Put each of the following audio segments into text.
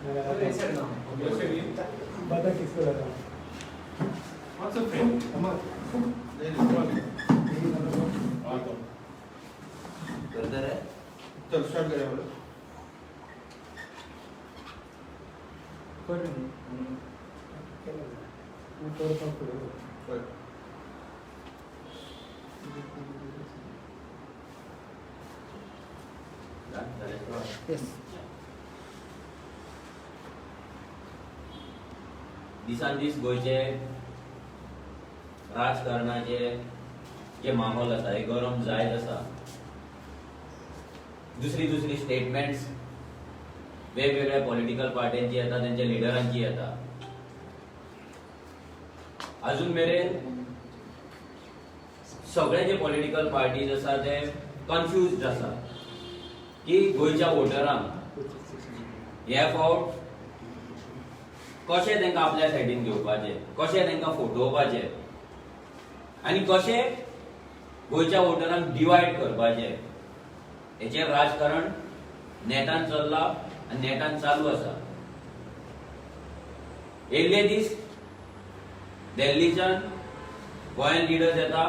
Bata किसको लगा? What's a friend? करता रहे चल स्टार्ट करें बोलो कर नहीं मैं थोड़ा सा करूँ कर yes दिसान दीस गोयचे राजकारणाचे जे माहोल आसा हे गरम जायत आसा दुसरी स्टेटमेंट्स वेगवेगळ्या पॉलिटिकल पार्ट्यांची येता त्यांच्या लिडरांची येता अजून मेरेन सगळे जे पॉलिटिकल पार्टीज आसा ते कन्फ्युज्ड आसा की गोयच्या वोटरांक हे फावट कशें तांकां आपल्या सायडीन घेवपाचें कशें तांकां फटोवपाचें आनी कशें गोयच्या वोटरांक डिवायड करपाचें हेचेर राजकारण नेटान चल्ला आनी नेटान चालू आसा येयल्ले दीस दिल्लीच्यान गोंयान लिडर्स येता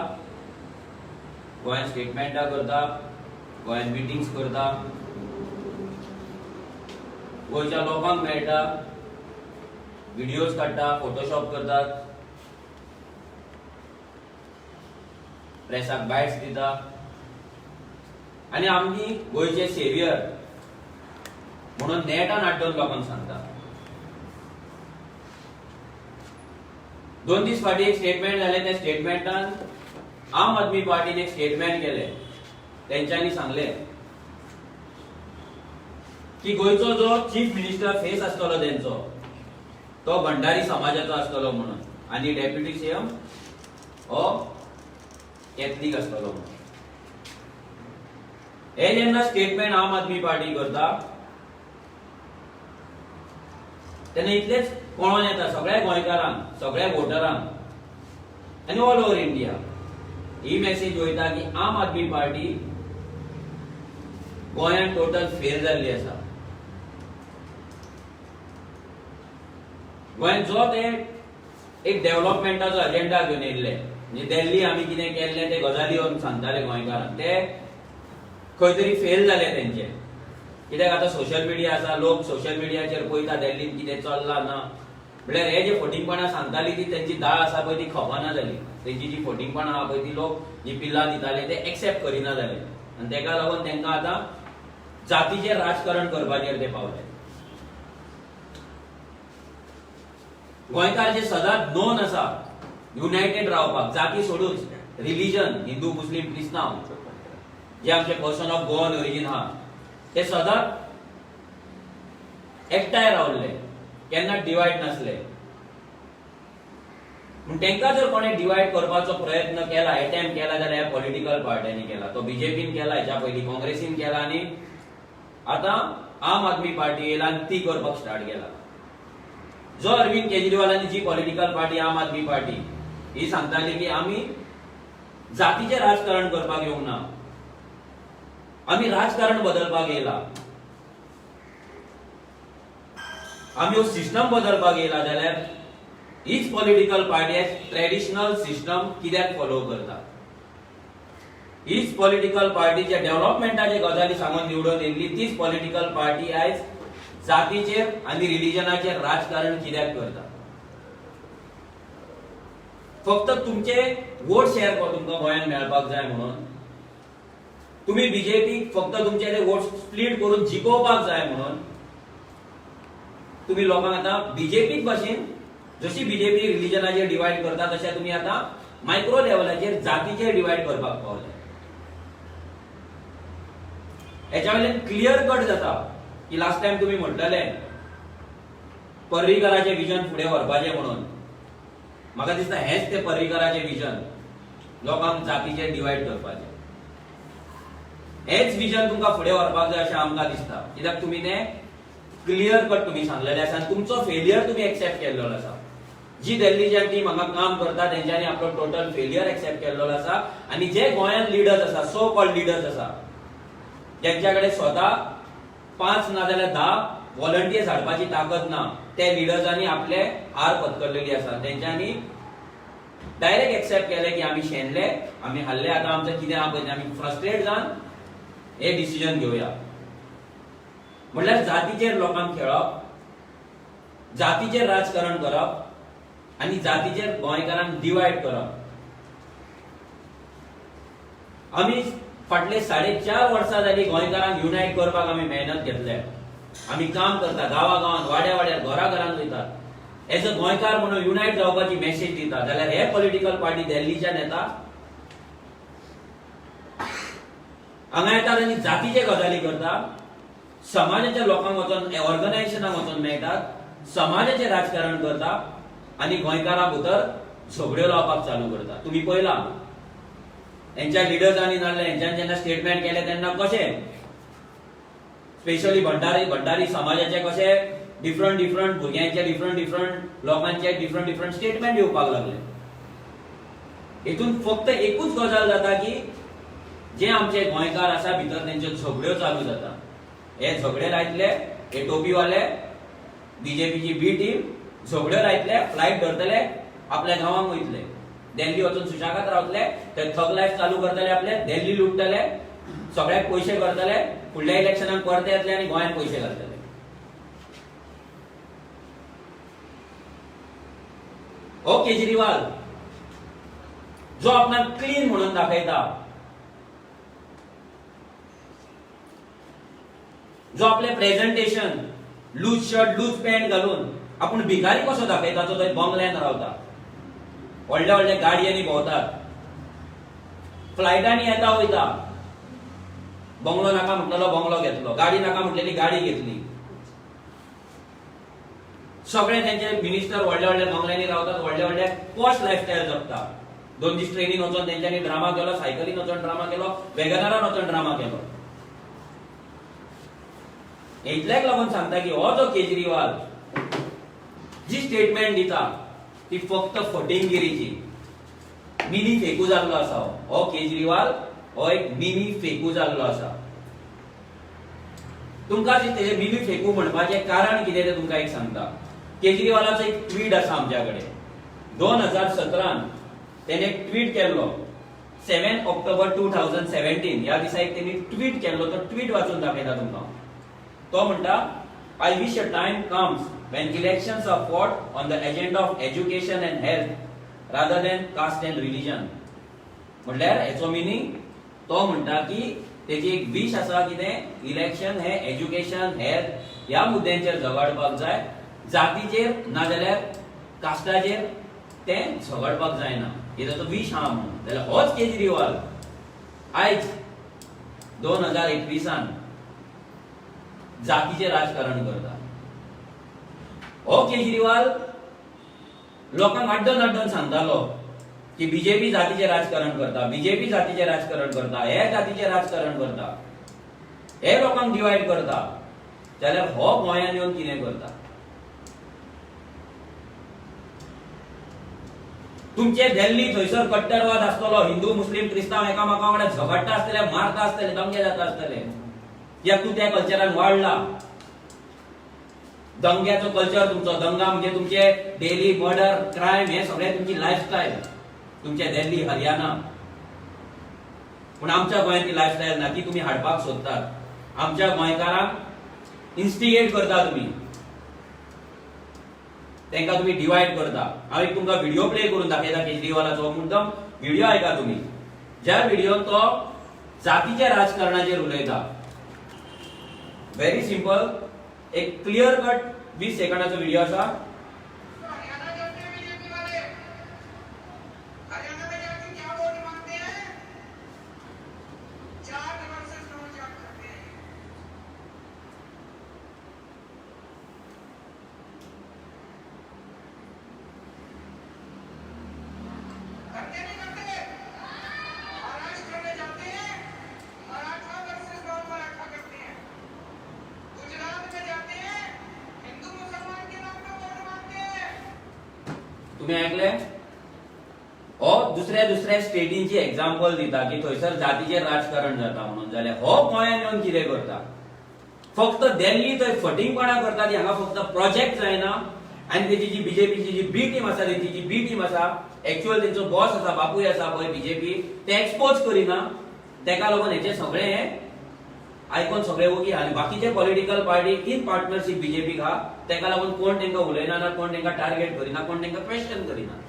गोंयान स्टेटमेंटां करता गोंयान मिटिंग्स करता गोंयच्या लोकांक मेळटा व्हिडिओज काढता फोटोशॉप करतात प्रेसाक बायट्स दिता आनी आमची गोंयचे सेवियर म्हणून नेटान हाडून लोकांक सांगता 2 दीस फाटीं एक स्टेटमेंट जालें त्या स्टेटमेंटान आम आदमी पार्टीन एक स्टेटमेंट केलें तेंच्यांनी सांगलें की गोंयचो जो चीफ मिनिस्टर फेस आसतलो तेंचो तो भंडारी समाजाचो आसतलो म्हणून आनी डेप्युटी सीएम हो कॅथलीक आसतलो म्हणून हे जेन्ना स्टेटमेंट आम आदमी पार्टी करता तेन्ना इतलेच कळोन येता सगळ्या गोंयकारांक सगळ्या वोटरांक आनी ऑल ओव्हर इंडिया ही मेसेज वयता की आम आदमी पार्टी गोंयान टोटल फेल जाल्ली आसा गोंयान जो ते एक डेव्हलपमेंटाचो अजेंडा घेवन येयल्ले म्हणजे दिल्ली आमी कितें केल्लें ते गजाली व्हरून सांगताले गोंयकारांक ते खंय तरी फेल जाले तेंचे कित्याक आतां सोशल मिडिया आसा लोक सोशल मिडियाचेर पळयता दिल्लीन कितें चल्लां ना म्हळ्यार हे जे फटींगपणां सांगताली ती तेंची दाळ आसा पळय ती खपना जाली तेंची जी फटींगपणां आहा पळय ती लोक जी पिल्लां दिताले ते एक्सेप्ट करिना जाले आनी तेका लागून तेंकां आतां जातीचेर राजकारण करपाचेर ते पावले गोंयकार जे सदांच नोन आसा युनायटेड रावपाक जाती सोडून रिलीजन हिंदू मुस्लिम क्रिस्तांव जे आमचे पर्सन ऑफ गोवन ओरिजिन आहा ते सदांच एकठांय रावल्ले केन्ना डिवायड नासले पूण तेंकां जर कोणे डिवायड करपाचो प्रयत्न केला अटेम्प्ट केला जाल्यार ह्या पॉलिटिकल पार्ट्यांनी केला तो बीजेपीन केला हेच्या पयलीं काँग्रेसीन केला आनी आतां आम आदमी पार्टी येयला आनी ती करपाक स्टार्ट केला जो अरविंद केजरीवालांनी जी पॉलिटिकल पार्टी आम आदमी पार्टी ही सांगताली की आमी जातीचे राजकारण करपाक येवंक ना आमी राजकारण बदलपाक येयला आमी हो सिस्टम बदलपाक येयला जाल्यार हीच पॉलिटिकल पार्टी ट्रेडिशनल सिस्टम कित्याक फॉलो करता हीच पॉलिटिकल पार्टी जे डेव्हलपमेंटाचे गजाली सांगून निवडून येयल्ली तीच पॉलिटिकल पार्टी आयज जातीचेर आनी रिलीजनाचेर राजकारण कित्याक करता फक्त तुमचे वोट शेअर तुमकां गोंयान मेळपाक जाय म्हणून तुम्ही बीजेपीक फक्त तुमचे ते वोट स्प्लिट करून जिखोवपाक जाय म्हणून तुम्ही लोकांक आता बीजेपीक भाशेन जशी बीजेपी रिलीजनाचेर डिवायड करता तशें तुम्ही आता मायक्रो लेवलाचेर जातीचेर डिवायड करपाक पावले हेच्या वयल्यान क्लियर कट जाता की लास्ट टाइम तुम्ही म्हटलेले पर्रीकराचे विजन फुडें व्हरपाचें म्हणून म्हाका दिसता हेच ते पर्रीकराचे विजन लोकांक जातीचेर डिवायड करपाचें हेच विजन तुमकां फुडें व्हरपाक जाय अशें आमकां दिसता कित्याक तुमी तें क्लियर कट तुमी सांगलेलें आसा आनी तुमचो फेलियर तुमी एक्सेप्ट केल्लो आसा जी दिल्लीच्या टीम हांगा काम करता तेंच्यांनी आपलो टोटल फेलियर एक्सेप्ट केल्लो आसा आनी जे गोंयांत लिडर्स आसा सो कॉल्ड लिडर्स आसा जेंच्या कडेन स्वता 5 नाजाल्यार 10 व्हॉलंटियर्स हाडपाची ताकद ना. ते लिडर्सांनी आपले हार पत्करलेली आसा. तेंच्यांनी डायरेक्ट एक्सेप्ट केले की आमी शेणले, आमी हल्ले, आता आमचं कितें आहा पळय आमी फ्रस्ट्रेट जावन हे डिसिजन घेवया. म्हणल्यार जातीचेर लोकांक खेळप, जातीचेर राजकारण करप आनी जातीचेर गोंयकारांक डिवायड करप. आमी फाटले 4.5 वर्सां जाली गोंयकारांक युनायट करपाक आमी मेहनत घेतले. आमी काम करता, गांवागांवांत, वाड्या घराघरांत वयतात. एज अ गोंयकार म्हणून युनायट जावपाची मेसेज दिता. जाल्यार हे पॉलिटिकल पार्टी दिल्लीच्यान येता, हांगा येतात आनी जातीचे गजाली करता, समाजाच्या लोकांक वचून ऑर्गनायझेशनाक वचून मेळटात, समाजाचे राजकारण करता आनी गोंयकारां भितर झगड्यो लावपाक चालू करता. तुमी पळयलां हेंच्या लिडर्सांनी नाजाल्यार हेंच्यान जेन्ना स्टेटमेंट केले तेन्ना कशें स्पेशली भंडारी समाजाचे कशे डिफरंट भुरग्यांचे डिफरंट लोकांचे डिफरंट स्टेटमेंट येवपाक लागले. हेतून फक्त एकूच गजाल जाता की जे आमचे गोंयकार आसा भितर तेंच्यो झगड्यो चालू जाता. हे झगडे लायतले, हे टोपीवाले, बीजेपीची बी टीम झगड्यो लायतले, फ्लायट धरतले, आपल्या गांवांक वयतले, दिल्ली वचून सुशागात रावतले, ते थग लायफ चालू करतले, आपले दिल्ली लुटतले, सगळ्याक पयशे करतले, फुडल्या इलेक्शनाक परते येतले आनी गोंयांत पयशे घालतले. हो केजरीवाल जो आपणाक क्लीन म्हणून दाखयता, जो आपले presentation loose shirt loose pant घालून आपण भिकारी कसो दाखयता, जो थंय बंगल्यान रावता, व्हडल्या गाडयांनी भोंवतात, फ्लायटांनी येता वयता, बंगलो नाका म्हटलेलो बंगलो घेतलो, गाडी नाका म्हटलेली गाडी घेतली. सगळे तेंचे मिनिस्टर व्हडल्या बंगल्यांनी रावतात, व्हडल्या पॉश लायफस्टायल जगता. 2 दीस ट्रेनीन वचून तेंच्यांनी ड्रामा केलो, सायकलीन वचून ड्रामा केलो, वेगनारान वचून ड्रामा केलो. इतल्याक लागून सांगता की हो जो केजरीवाल जी स्टेटमेंट दिता ती फक्त फटिंगगिरीची, मिनी फेकू जाल्लो आसा. हो केजरीवाल हो एक मिनी फेकू जाल्लो आसा. तुमकां तेजे मिनी फेकू म्हणपाचे कारण कितें ते तुमकां एक सांगता. केजरीवालाचो एक ट्वीट आसा आमच्या कडेन. 2017 तेणे एक ट्वीट केल्लो, 7 ऑक्टोबर 2017 ह्या दिसा एक तेणी ट्वीट केल्लो. तो ट्वीट वाचून दाखयता तुमकां. तो म्हणटा, I wish a time comes when elections are fought on the agenda of education and health rather than caste and religion. म्हटल्यार हेचो मिनिंग तो म्हणटा की तेजी एक विश आसा कितें, इलेक्शन हे एज्युकेशन हेल्थ ह्या मुद्द्यांचेर झगडपाक जाय, जातीचेर नाजाल्यार कास्टाचेर तें झगडपाक जायना. हे ताचो विश आहा म्हणून. जाल्यार होच केजरीवाल आयज 2021 जातीचे राजकारण करता. हो केजरीवाल लोकांक आड्डन सांगतालो की बीजेपी जातीचे राजकारण करता, बीजेपी जातीचे राजकारण करता, हे जातीचे राजकारण करता, हे लोकांक डिवायड करता. जाल्यार हो गोंयांत येवन कितें करता? तुमचे दिल्ली थंयसर कट्टरवाद आसतलो, हिंदू मुस्लिम क्रिस्तांव एकामेका वांगडा झगडटा आसतले, मारता आसतले, दंगे जाता आसतले. या तू त्या कल्चरान वाडला. दंग्याचो कल्चर तुमचो, दंगा म्हणजे तुमचे डेली मर्डर क्रायम, हे सगळे तुमची लायफस्टायल तुमच्या दिल्ली हरियाणा. पण आमच्या गोंयांत ती लायफस्टायल ना, ती तुम्ही हाडपाक सोदतात. आमच्या गोंयकारांक इन्स्टिगेट करता तुम्ही, तांकां तुम्ही डिवायड करता. हांव एक तुमकां व्हिडिओ प्ले करून दाखयता केजरीवालाचो. मुद्दम व्हिडिओ आयका तुम्ही. ज्या व्हिडिओन तो जातीच्या राजकारणाचेर उलयता. व्हेरी सिंपल, एक क्लियर कट 20 सेकंदाचो व्हिडिओ आसा. तुम्ही ऐकले? हो दुसऱ्या स्टेटींची एक्झाम्पल दिता की थंयसर जातीचेर राजकारण जाता म्हणून. जाल्यार हो गोंयांत येवन कितें करता? फक्त दिल्ली थंय फटिंगपणां करता ती हांगा फक्त प्रोजेक्ट जायना आनी तेजी जी बीजेपीची जी बी टीम आसा तेची जी बी टीम आसा एक्चुअल तेंचो बॉस आसा बापूय आसा पळय बीजेपी ते एक्सपोज करिना तेका लागून हेचे सगळे हे आयकोन सगळे ओगी आनी बाकीचे पॉलिटिकल पार्टी इन पार्टनरशिप बीजेपीक हा तेका लागून कोण तेंका उलयना ना कोण तेंका टार्गेट करिना कोण तेंका क्वेश्चन करिना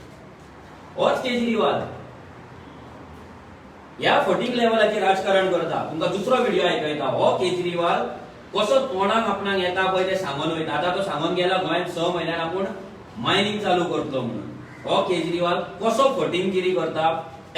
होच केजरीवाल ह्या फटींग लेवलाचेर राजकारण करता तुमकां दुसरो व्हिडिओ आयकयता हो केजरीवाल कसो तोंडाक आपणाक येता पळय ते सांगून वयता आतां तो सांगून गेला गोंयांत 6 म्हयन्यान आपूण मायनिंग चालू करतलो म्हणून हो केजरीवाल कसो फटिंगगिरी करता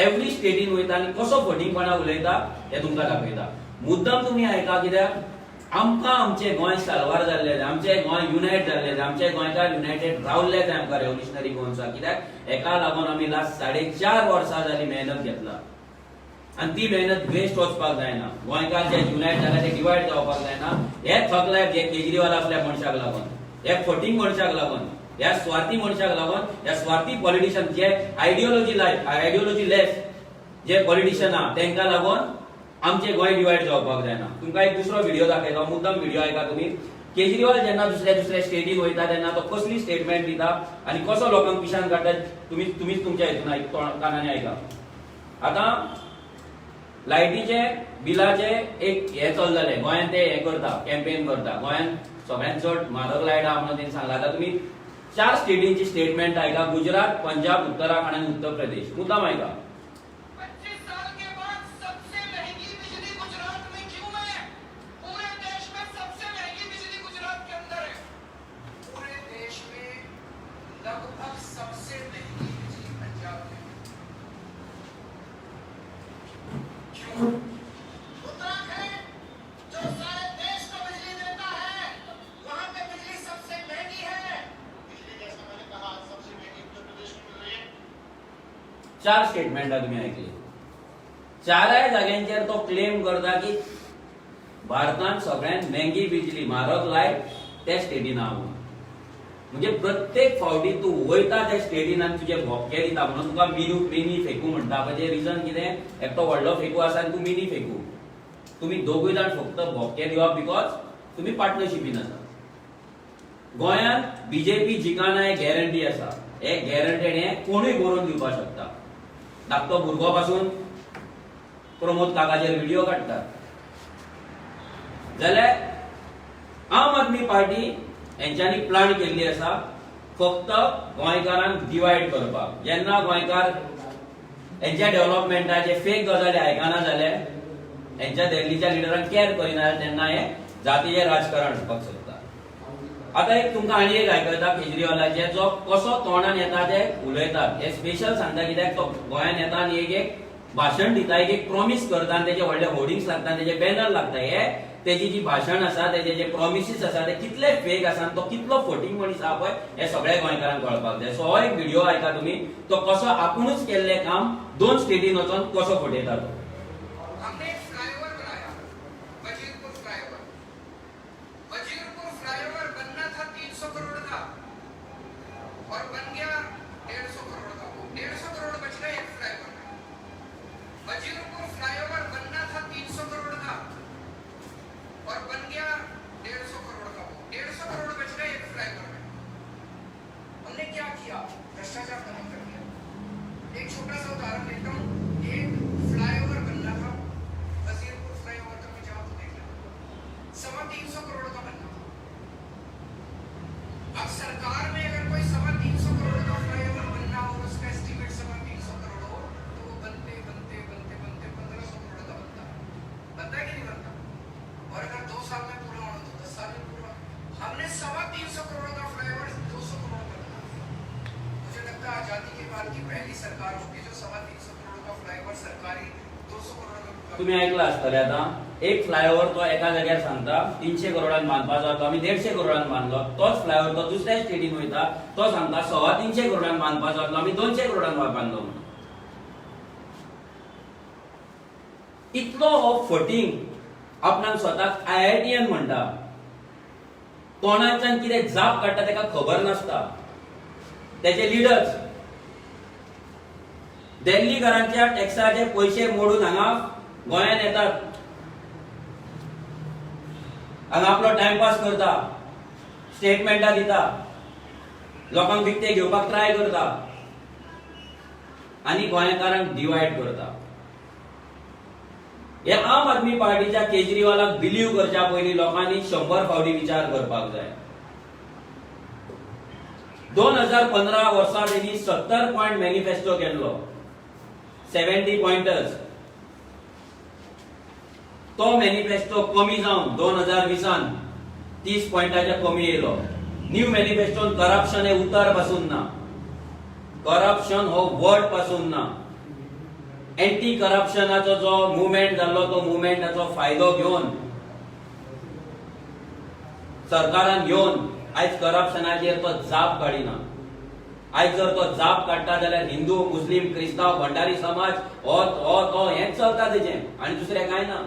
एवरी स्टेटीन वयता आनी कसो फटिंगपणा उलयता हे तुमकां दाखयता मुद्दम तुमी आयका कित्याक आमकां आमचे गोंय साल्वार जाल्ले आमचे गोंय युनायट जाल्ले आमचे गोंयकार युनायटेड रावल्ले जाय आमकां रेव्होल्युशनरी गोवन्साक कित्याक हेका लागून आमी लास्ट 4.5 वर्सां जाली मेहनत घेतला आनी ती मेहनत वेस्ट वचपाक जायना गोंयकार जे युनायट जाल्यार ते डिवायड जावपाक जायना हे थकले जे केजरीवाल असल्या मनशाक लागून हे फटींग मनशाक लागून ह्या स्वार्थी मनशाक लागून ह्या स्वार्थी पॉलिटिशियन जे आयडियोलॉजी लेस जे पॉलिटिशियन आहा तेंका लागून आमचे गोंय डिवायड जावपाक जायना तुमकां एक दुसरो व्हिडिओ दाखयता मुद्दम व्हिडिओ आयका तुमी केजरीवाल जेन्ना दुसऱ्या स्टेटीन वयता तेन्ना तो कसली स्टेटमेंट दिता आनी कसो लोकांक पिशान काडटा तुमीच तुमच्या हितून कानांनी आयका आतां लायटीचे बिलाचे एक हे चलतले गोंयांत ते हे करता कॅम्पेन करता गोंयांत सगळ्यांत चड म्हारग लायट आहा म्हणून तेणी सांगला आतां तुमी 4 स्टेटींची स्टेटमेंट आयका गुजरात पंजाब उत्तराखंड आनी उत्तर प्रदेश मुद्दाम आयका 25 साल के बाद सबसे महंगी बिजली गुजरात में क्यों है? पूरे देश में सबसे महंगी बिजली गुजरात के अंदर है। पूरे देश में लगभग सबसे महंगी बिजली पंजाब में। क्यों? उत्तराखंड जो सारे देश को बिजली देता है, वहां पे बिजली सबसे महंगी है। बिजली जैसा मैंने कहा सबसे महंगी उत्तर प्रदेश में मिल रही है। 4 स्टेटमेंटा तुम्ही ऐकली 4 जाग्यांचेर तो क्लेम करता की भारतांत सगळ्यांत महंगी बिजली म्हारग लायट त्या स्टेटीन आहा म्हणून म्हणजे प्रत्येक फावटी तूं वयता त्या स्टेटीन आनी तुजे भोपके दिता म्हणून तुका मिनी फेकू म्हणटा म्हणजे रिजन कितें एकटो व्हडलो फेकू आसा आनी तूं मिनी फेकू तुमी दोगूय जाण फक्त भोपके दिवप बिकॉज तुमी पार्टनरशिपीन आसा गोंयांत बीजेपी जिकाना हे गॅरंटी आसा हे गॅरंटेड हे कोणूय बरोवन दिवपाक शकता धाकटो भुरगो पासून प्रमोद काकाचेर व्हिडिओ काडटा जाल्यार आम आदमी पार्टी हेंच्यांनी प्लान केल्ली आसा फक्त गोंयकारांक डिवायड करपाक जेन्ना गोंयकार हेंच्या डेव्हलपमेंटाचे फेक गजाली आयकना जाले हेंच्या दिल्लीच्या लिडरांक केअर करिना तेन्ना हे जातीचे राजकारण करपाक सोदता आता एक तुमकां आनी एक आयकयता केजरीवालाचे जो कसो तोंडान येता ते उलयतात हे स्पेशल सांगता कित्याक तो गोंयांत येता आनी एक भाशण दिता एक प्रॉमिस करता आनी तेजे व्हडले होर्डिंग्स लागता तेजे बॅनर लागता हे तेजी जी भाशण आसा तेजे जे प्रॉमिसीस आसा ते कितले फेक आसा आनी तो कितलो फटींग मनीस आहा पळय हे सगळ्या गोंयकारांक कळपाक जाय सो हो एक व्हिडिओ आयका तुमी तो कसो आपुणूच केल्लें काम 2 स्टेटीन वचोन कसो फटयता तो हमने एक फ्लाईओवर बनाया वजीरपुर फ्लाईओवर वजीरपुर फ्लाईओवर बनना था 300 करोड़ का और बन गया 150 करोड़ का 150 करोड़ बच गए एक फ्लाईओवर में वजीरपुर फ्लाईओवर बनना था 300 करोड़ का और बन गया 150 करोड़ का 150 करोड़ बच गए एक फ्लाईओवर में हमने क्या किया भ्रष्टाचार खत्म कर दिया एक छोटा सा उदाहरण देता हूँ एक फ्लाईओवर बनना था वजीरपुर फ्लाईओवर का मैं जाऊँ तो देख लेना 350 करोड़ का बनना था अब सरकार में अगर कोई 350 करोड़ का फ्लाईओवर बनना हो उसका एस्टीमेट 350 करोड़ हो तो वो बनते 1500 करोड़ का बनता है कि नहीं बनता और अगर 2 साल में पूरा होना तो 10 साल में पूरा हमने 350 करोड़ का फ्लाईओवर 200 करोड़ का बनाया मुझे लगता है आजादी के बाद की पहली सरकार होगी जो 350 करोड़ का फ्लाईओवर सरकारी 200 करोड़ का तुम्ही ऐकला आसतले आता एक फ्लायओव्हर तो एका जाग्यार सांगता 300 करोडान बांधपाचो तो आम्ही 150 करोडान बांधलो तोच फ्लायओव्हर तो दुसऱ्या स्टेटीन वयता तो सांगता 350 करोडान बांधपाचो तो आम्ही 200 करोडान बांधलो म्हणून इतलो हो फटींग आपणाक स्वताक आयआयटीएन म्हणटा तोंडाच्यान कितें जाप काडटा तेका खबर नासता तेचे लिडर्स दिल्लीकारांच्या टॅक्साचे पयशे मोडून हांगा गोंयांत येतात हांगा आपलो टाइमपास करता, स्टेटमेंटां दिता, लोकांक विकते घेवपाक ट्राय करता आनी गोंयकारांक डिवायड करता. हे आम आदमी पार्टीच्या केजरीवालाक बिलीव करच्या पयलीं लोकांनी 100 फावटी विचार करपाक जाय. 2015 वर्सा त्यांनी 70 पॉइंट मॅनिफेस्टो केल्लो, 70 पॉइंटर्स. तो मॅनिफेस्टो कमी जावन 2020 30 पॉइंटाच्या कमी येयलो. न्यू मॅनिफेस्टोन करप्शन हे उतर पासून ना, करप्शन हो वर्ड पासून ना. एंटी करप्शनाचो जो मुवमेंट जाल्लो तो मुवमेंटाचो फायदो घेवन सरकारान घेवन आयज करप्शनाचेर तो जाप काडिना. आयज जर तो जाप काडटा जाल्यार हिंदू, मुस्लिम, क्रिस्तांव, भंडारी समाज हो हेच चलता तेजें आनी दुसरें कांय ना.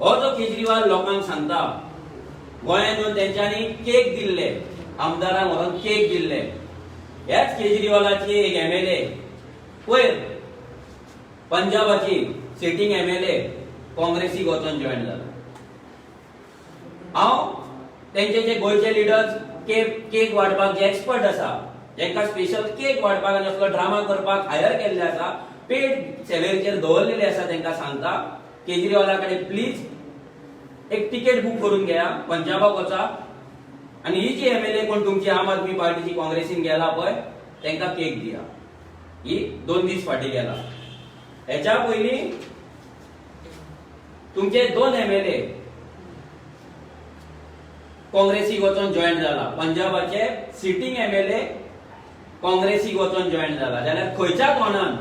हो जो केजरीवाल लोकांक सांगता, गोंयांत येवन तेंच्यांनी केक दिल्ले, आमदारांक व्हरून केक दिल्ले. हेच केजरीवालाची एक MLA पयर पंजाबाची सिटींग MLA काँग्रेसीक वचून जॉइन जाला. हांव तेंचे जे गोंयचे लिडर्स केक वाडपाक जे एक्सपर्ट आसा, जेंका स्पेशल केक वाडपाक आनी असलो ड्रामा करपाक हायर केल्ले आसा, पेड सॅलरीचेर दवरलेले आसा, तेंका सांगता केजरीवाला कडेन प्लीज एक तिकेट बूक करून घेया, पंजाबाक वचा आनी ही जी MLA कोण तुमची आम आदमी पार्टीची काँग्रेसीन गेला पळय तेंका केक दिया. ही 2 दीस फाटी गेला. हेच्या पयलीं तुमचे 2 MLA काँग्रेसीक वचून जॉइन जाला. पंजाबाचे सिटींग MLA काँग्रेसीक वचून जॉइन जाला. जाल्यार खंयच्या तोंडान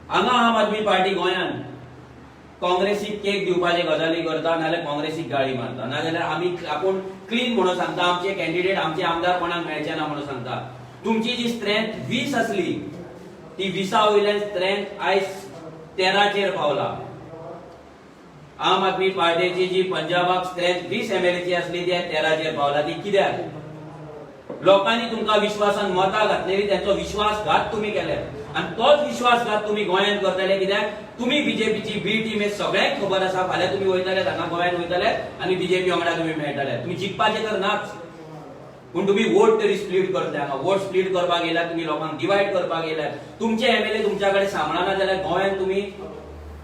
हांगा आम आदमी पार्टी गोंयांत काँग्रेसीक केक दिवपाचे गजाली करता, नाल्यार काँग्रेसीक गाळी मारता, नाजाल्यार आमी आपूण क्लीन म्हणून सांगता, आमचे कॅन्डिडेट आमचे आमदार कोणाक मेळचे ना म्हणून सांगता. तुमची जी स्ट्रेंथ 20 असली ती 20 वयल्यान स्ट्रेंथ आयज 13चेर पावला. आम आदमी पार्टीची जी पंजाबाक स्ट्रेंथ 20 MLA ची असली ती 13चेर पावला. ती कित्याक? लोकांनी तुमकां विश्वासान मतां घातलेली, त्यांचो विश्वासघात तुम्ही केले आणि तोच विश्वासघात तुम्ही गोंयांत करतले. कित्याक तुम्ही बीजेपीची बी टीम हे सगळ्यांक खबर आसा. फाल्यां तुम्ही वयतले हांगा गोंयांत वयतले आणि बीजेपी वांगडा तुम्ही मेळटले. तुम्ही जिखपाचे तर नाच, पूण तुम्ही वोट तरी स्प्लीट करतले. हांगा वोट स्प्लीट करपाक येयल्यात, तुम्ही लोकांक डिवायड करपाक येयल्यात. तुमचे MLA तुमच्या कडेन सांबाळना जाल्यार गोंयांत तुम्ही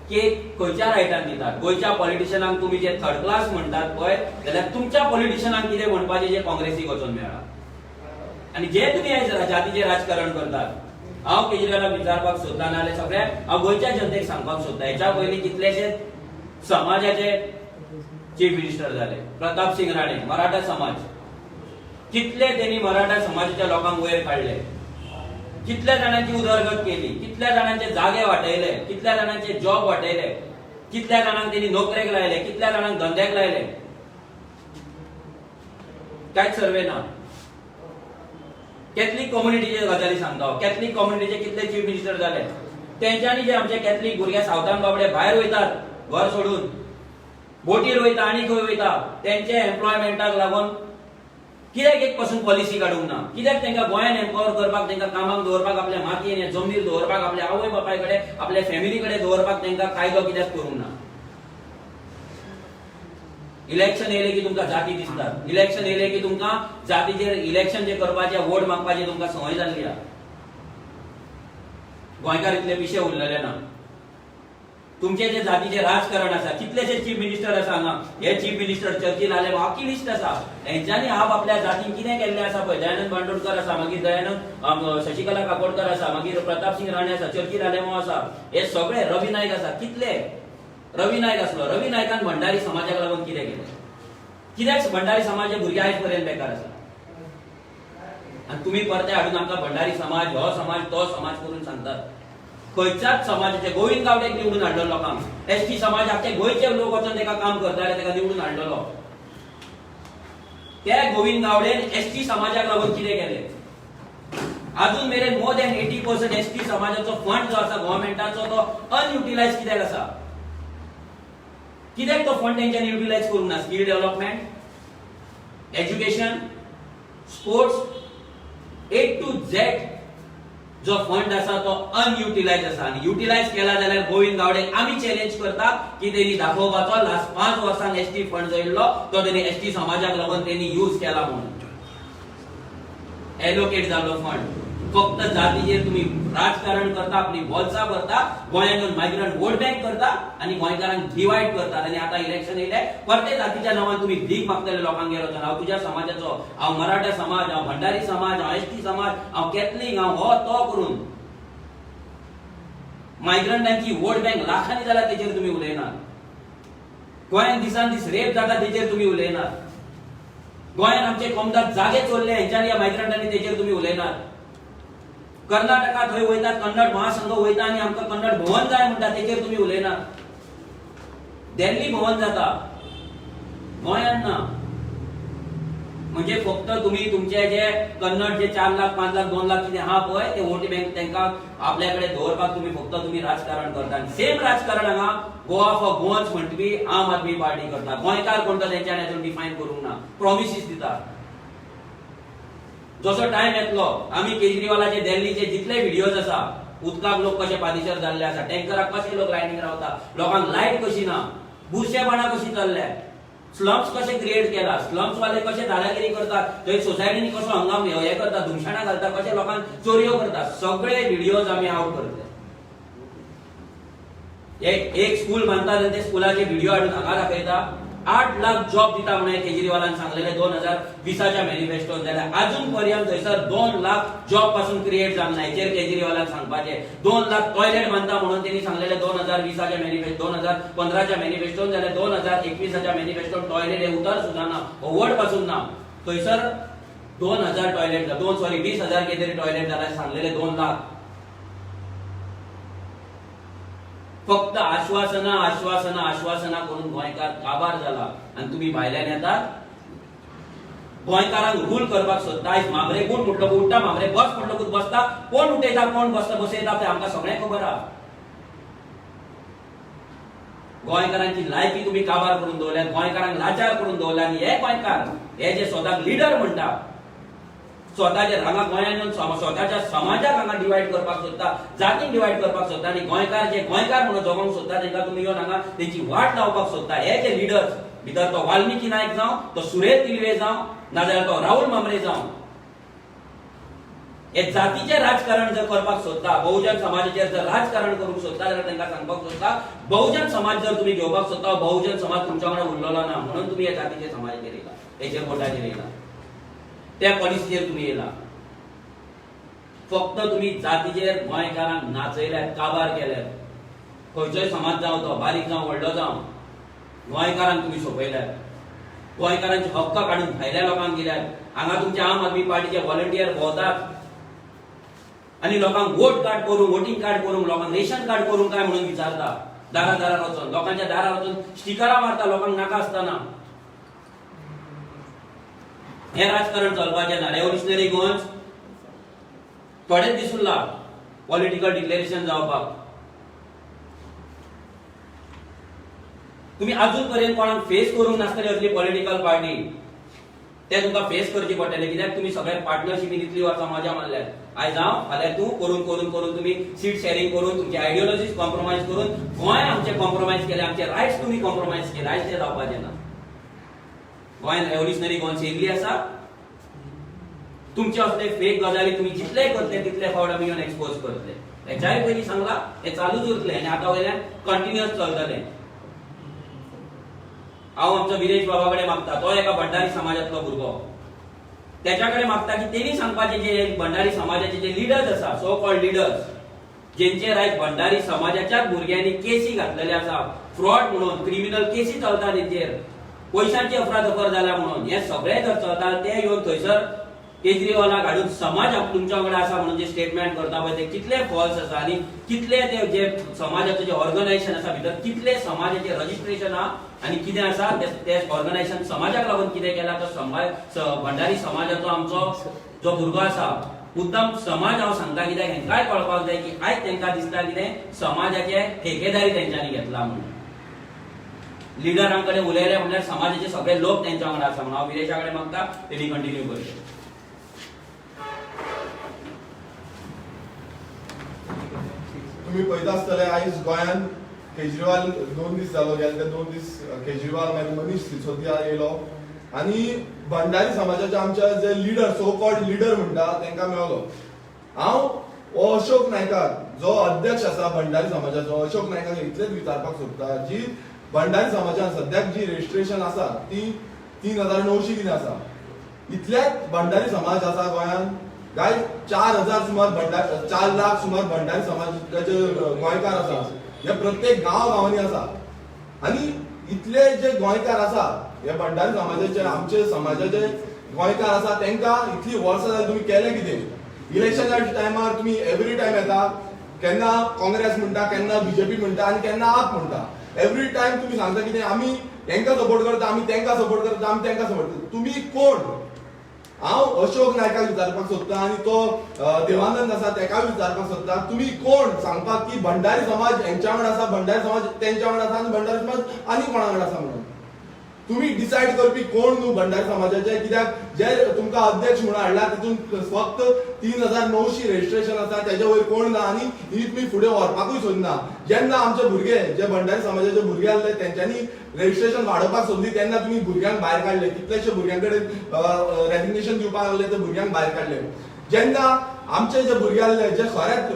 केक खंयच्या रायटान दितात? गोंयच्या पॉलिटिशियनांक तुम्ही जे थर्ड क्लास म्हणटात पळय, जाल्यार तुमच्या पॉलिटिशियनांक कितें म्हणपाचें जे काँग्रेसीक वचून मेळ्ळा. आणि जे तुम्ही आयज जातीचे राजकारण करतात, हांव केजरीवालाक विचारपाक सोदता, नाल्यार सगळ्या हांव गोंयच्या जनतेक सांगपाक सोदता. हेच्या पयलीं कितलेशे समाजाचे चीफ मिनिस्टर जाले. प्रताप सिंग राणे, मराठा समाज, कितले त्यांनी मराठा समाजाच्या लोकांक वयर काढले, कितल्या जाणांची उदरगत केली, कितल्या जाणांचे जागे वाटयले, कितल्या जाणांचे जॉब वाटयले, कितल्या जाणांक त्यांनी नोकरेक लायले, कितल्या जाणांक धंद्याक लायले. कांयच सर्वे ना. कॅथलिक कम्युनिटीचे गजाली सांगता. कॅथलिक कम्युनिटीचे कितले चीफ मिनिस्टर जाले. तेंच्यांनी जे आमचे कॅथलिक भुरगे सावथान बाबडे भायर वयतात घर सोडून, बोटीर वयता आनी खंय वयता, तेंचे एम्प्लॉयमेंटाक लागून कित्याक एक पासून पॉलिसी काडूंक ना? कित्याक तेंका गोंयांत एम्पावर करपाक, तेंका कामाक दवरपाक, आपल्या मातयेन जमनीर दवरपाक, आपल्या आवय बापाय कडेन, आपल्या फॅमिली कडेन दवरपाक तेंका कायदो कित्याक करूंक ना? इलेक्शन येयले की तुमकां जाती दिसतात. इलेक्शन येयले की तुमकां जातीचेर इलेक्शन जे करपाचे, वोट मागपाचे तुमकां संवय जाल्ली आहा. गोंयकार इतले पिशे उरलेले ना. तुमचे जे जातीचे राजकारण आसा, कितलेशे चीफ मिनिस्टर आसा हांगा. हे चीफ मिनिस्टर चर्चील आले, आख्खी लिस्ट आसा. हेंच्यांनी आप आपल्या जातीन कितें केल्लें आसा पळय. दयानंद बांदोडकर आसा, मागीर दयानंद शशिकला काकोडकर आसा, मागीर प्रताप सिंग राणे आसा, चर्चील आलेमो आसा, हे सगळे रवी नाईक आसा. कितले रवी नाईक आसलो. रवी नायकान भंडारी समाजाक लागून कितें केलें? कित्याक भंडारी समाजाचे भुरगे आयज पर्यंत बेकार आसा? आनी तुमी परते हाडून आमकां भंडारी समाज, हो समाज, तो समाज करून सांगतात. खंयच्याच समाजाचे गोविंद गावडेक निवडून हाडलो लोकांक. ST समाज आख्खे गोंयचे लोक वचून तेका काम करताले, तेका निवडून हाडलो. त्या गोविंद गावडेन ST समाजाक लागून कितें केलें? अजून मेरेन मोर दॅन 80% ST समाजाचो फंड जो आसा गव्हर्नमेंटाचो, तो अनयुटिलायज कित्याक आसा? कित्याक तो फंड तेंच्यांनी युटिलायज करूंक ना? Skill development, education, sports, A to Z जो फंड आसा तो अनयुटिलाइज आसा आणि युटिलाइज केला जाल्यार गोविंद गावडेक आम्ही चॅलेंज करता की त्यांनी दाखोवपाचो लास्ट 5 वर्सांक एसटी फंड जो येयल्लो तो त्यांनी एसटी समाजाक लागून त्यांनी यूज केला म्हणून एलोकेट जाल्लो फंड फक्त जातीचेर तुम्ही राजकारण करता आपली बोलसा करता गोंयांत मायग्रंट वोट बँक करता आणि गोंयकारांक डिवाइड करता आणि आता इलेक्शन येयले परते जातीच्या नावान तुम्ही भीक मागतले लोकांक गेलो हांव तुझ्या समाजाचो हांव मराठा समाज हांव भंडारी समाज हांव एसटी समाज हांव कॅथलीक हांव हो तो करून मायग्रंटांची वोट बँक लाखांनी जाला तेचेर तुम्ही उलयनात गोंयांत दिसान दीस रेप जाता तेचेर तुम्ही उलयनात गोंयांत आमचे कोमदार जागे चोरले हेंच्यांनी मायग्रंटांनी तेचेर तुम्ही उलयनात कर्नाटका थंय वयता कन्नड महासंघ वयता आणि आमकां कन्नड भवन जाय म्हणटा तेचेर तुम्ही उलयना दिल्ली भवन जाता गोंयांत ना म्हणजे फक्त तुम्ही तुमचे जे कन्नड जे 4 लाख 5 लाख 2 लाख कितें आहा पळय ते वोट बँक तांकां आपल्याकडे दवरपाक तुम्ही फक्त तुम्ही राजकारण करता सेम राजकारण हांगा गोवा फॉर गोवन्स म्हणटवी आम आदमी पार्टी करता गोंयकार कोण तो तेंच्यानी अजून डिफायन करूंक ना प्रॉमिसीस दिता जसो टाइम येतलो आम्ही केजरीवालाचे दिल्लीचे जितले व्हिडिओज आसा उदकाक लोक कशे पादिशर जाल्ले आसा टँकराक कशे लोक लायनीक रावता लोकांक लायट कशी ना बुरशेपणां कशी चल्ल्या स्लम्स कशे क्रिएट केला स्लम्स वाले कशे दादागिरी करतात थंय सोसायटीनी कसो हंगाम हे करता धुमशाणा घालता कशे लोकांक चोरयो करता सगळे व्हिडिओज आम्ही आउट करतले एक स्कूल बांदतात आणि ते स्कूलाचे व्हिडिओ हाडून हांगा दाखयता 8 लाख जॉब दिता म्हणून केजरीवालान सांगलेले 2020च्या मॅनिफेस्टोन जाल्यार अजून पर्यंत थंयसर 2 लाख जॉब पासून क्रिएट जावंक ना हेचेर केजरीवालान सांगपाचे 2 लाख टॉयलेट बांदता म्हणून त्यांनी सांगलेले 2020च्या मॅनिफेस्टो 2015च्या मॅनिफेस्टोन जाल्यार 2021च्या मॅनिफेस्टोन टॉयलेट हे उतर सुद्धा ना वड पासून ना थंयसर 2000 टॉयलेट 20,000 कितेतरी टॉयलेट जाला सांगलेले 2 लाख फक्त आश्वासना आश्वासना आश्वासना करून गोंयकार काबार जाला आणि तुम्ही भायल्यान येतात गोंयकारांक रूल करपाक सोदता आयज मामरे कोण म्हटलो उठता मामरे बस म्हटलो बसता कोण उठयता कोण बसयता ते आमकां सगळ्यांक खबर आहा गोंयकारांची लायकी तुम्ही काबार करून दवरल्यात गोंयकारांक लाचार करून दवरल्या आणि हे गोंयकार हे जे स्वताक लिडर म्हणटा स्वतःच्या हांगा गोंयांत स्वतःच्या समाजाक हांगा डिवाइड करपाक सोदता जातीक डिवाइड करपाक सोदता आणि गोंयकार जे गोंयकार म्हणून जगोंक सोदता तांकां तुम्ही येवन हांगा तेंची वाट लावपाक सोदता हे जे लिडर्स भितर तो वाल्मिकी नायक जावं तो सुरेश दिलवे जावं नाजाल्यार तो राहुल मामरे जावं हे जातीचे राजकारण जर करपाक सोदता बहुजन समाजाचेर जर राजकारण करूंक सोदता जाल्यार तांकां सांगपाक सोदता बहुजन समाज जर तुम्ही घेवपाक सोदता बहुजन समाज तुमच्या वांगडा उरलेलो ना म्हणून तुम्ही हे जातीचे समाजाचेर येयला हेचेर कोटाचेर येयला त्या पॉलिसीचेर तुम्ही येयला फक्त तुम्ही जातीचेर गोंयकारांक नाचयल्यात काबार केल्यात खंयचोय समाज जावं तो बारीक जावं व्हडलो जावं गोंयकारांक तुम्ही सोंपयल्यात गोंयकारांचे हक्क काढून भायल्या लोकांक दिल्यात हांगा तुमचे आम आदमी पार्टीचे व्हॉलंटियर भोंवतात आणि लोकांक वोट कार्ड करूंक वोटिंग कार्ड करूंक लोकांक रेशन कार्ड करूंक काय म्हणून विचारता दारादारार वचून लोकांच्या दारार वचून स्टिकरां मारता लोकांक नाका आसतना हे राजकारण चलपाचें ना रेव्होल्युशनरी गोवन्स थोडेच दीस उरला पॉलिटिकल डिक्लेरेशन जावपाक तुम्ही अजून पर्यंत कोणाक फेस करूंक नासतली असली पॉलिटिकल पार्टी ते तुमकां फेस करची पडटले कित्याक तुम्ही सगळे पार्टनरशिपीन इतली वर्सां मजा मारल्यात आयज हांव फाल्यां तूं करून करून करून तुम्ही सीट शेअरिंग करून तुमची आयडियोलॉजीज कॉम्प्रोमाइज करून गोंय आमचे कॉम्प्रोमाइज केले आमचे रायट्स तुम्ही कॉम्प्रोमाइज केले आयज ते जावपाचें ना गोंयांत रेव्होल्युशनरी गोवन्स येयल्ली आसा तुमचे असले फेक गजाली तुम्ही जितले करतले तितले फावट आमी येवन एक्सपोज करतले हेच्याय पयलीं सांगला हे चालूच उरतले आनी आतां वयल्यान कंटिन्युअस चलतले हांव आमचो विरेश बाबा कडेन मागता तो एका भंडारी समाजातलो भुरगो त्याच्या कडेन मागता की तेणी सांगपाचे जे भंडारी समाजाचे जे लिडर्स आसा सो कॉल्ड लिडर्स जेंचेर आयज भंडारी समाजाच्याच भुरग्यांनी केसी घातलेले आसा फ्रॉड म्हणून क्रिमिनल केसी चलता तेंचेर पयशांची अफरातफर जाला म्हणून हे सगळे जर चलता ते येवन थंयसर केजरीवालाक हाडून समाज तुमच्या वांगडा आसा म्हणून जे स्टेटमेंट करता पळय ते कितले फॉल्स आसा आणि कितले ते जे समाजाचो जे ऑर्गनायझेशन आसा भितर कितले समाजाचे रजिस्ट्रेशन आहा आणि कितें आसा ते ऑर्गनायझेशन समाजाक लागून कितें केला तो भंडारी समाजाचो आमचो जो भुरगो आसा मुद्दाम समाज हांव सांगता कित्याक हेंकाय कळपाक जाय की आयज तांकां दिसता कितें समाजाचे ठेकेदारी तेंच्यांनी घेतला म्हणून लिडरांकडे उलयले म्हणल्यार समाजाचे सगळे लोक त्यांच्या वांगडा आसा म्हणून हांव विरेशा कडेन मागता तेणी कंटिन्यू करचें तुम्ही पळयता आसतले आयज गोंयांत केजरीवाल 2 दीस जालो गेले ते 2 दीस केजरीवाल मागीर मनीष सिसोदिया येयलो आनी भंडारी समाजाचे आमचे जे लिडर सो कॉल्ड लिडर म्हणटा तांकां मेळलो. हांव हो अशोक नायकाक जो अध्यक्ष आसा भंडारी समाजाचो अशोक नायकाक इतलेंच विचारपाक सोदता जी भंडारी समाजान सद्याक जी रजिस्ट्रेशन आसा ती 3900 कितें आसा. इतलेच भंडारी समाज आसा गोंयांत काय 4000 सुमार 4 लाख सुमार भंडारी समाजाचे गोंयकार आसा. हे प्रत्येक गांवांनी आसा आनी इतले जे गोंयकार आसा हे भंडारी समाजाचे आमचे समाजाचे गोंयकार आसा तांकां इतली वर्सां जाली तुमी केलें कितें. इलेक्शनाच्या टायमार तुमी एवरी टायम येता केन्ना काँग्रेस म्हणटा केन्ना बीजेपी म्हणटा आनी केन्ना आप म्हणटा. एवरी टायम तुमी सांगता कितें आमी तांकां सपोर्ट करता आमी तांकां सपोर्ट करता आमी तांकां सपोर्ट करता. तुमी कोण. हांव अशोक नायकाक विचारपाक सोदता आनी तो देवानंद आसा ताकाय विचारपाक सोदता तुमी कोण सांगपाक की भंडारी समाज हेंच्या वांगडा आसा भंडारी समाज तेंच्या वांगडा आसा आनी भंडारी समाज आनी कोणा वांगडा आसा म्हणून. तुम्ही डिसायड करपी कोण न्हू भंडारी समाजाचे. कित्याक जे तुमकां अध्यक्ष म्हणून हाडला तितून फक्त 3900 रजिस्ट्रेशन आसा तेजे वयर कोण ना आनी ही तुमी फुडें व्हरपाकूय सोदना. जेन्ना आमचे भुरगे जे भंडारी समाजाचे भुरगे आसले तेंच्यांनी रजिस्ट्रेशन वाडोवपाक सोदली तेन्ना तुमी भुरग्यांक भायर काडले. कितलेशे भुरग्यां कडेन रेजिग्नेशन दिवपाक लागले ते भुरग्यांक भायर काडले. जेन्ना आमचे जे भुरगे आसले जे खरेंच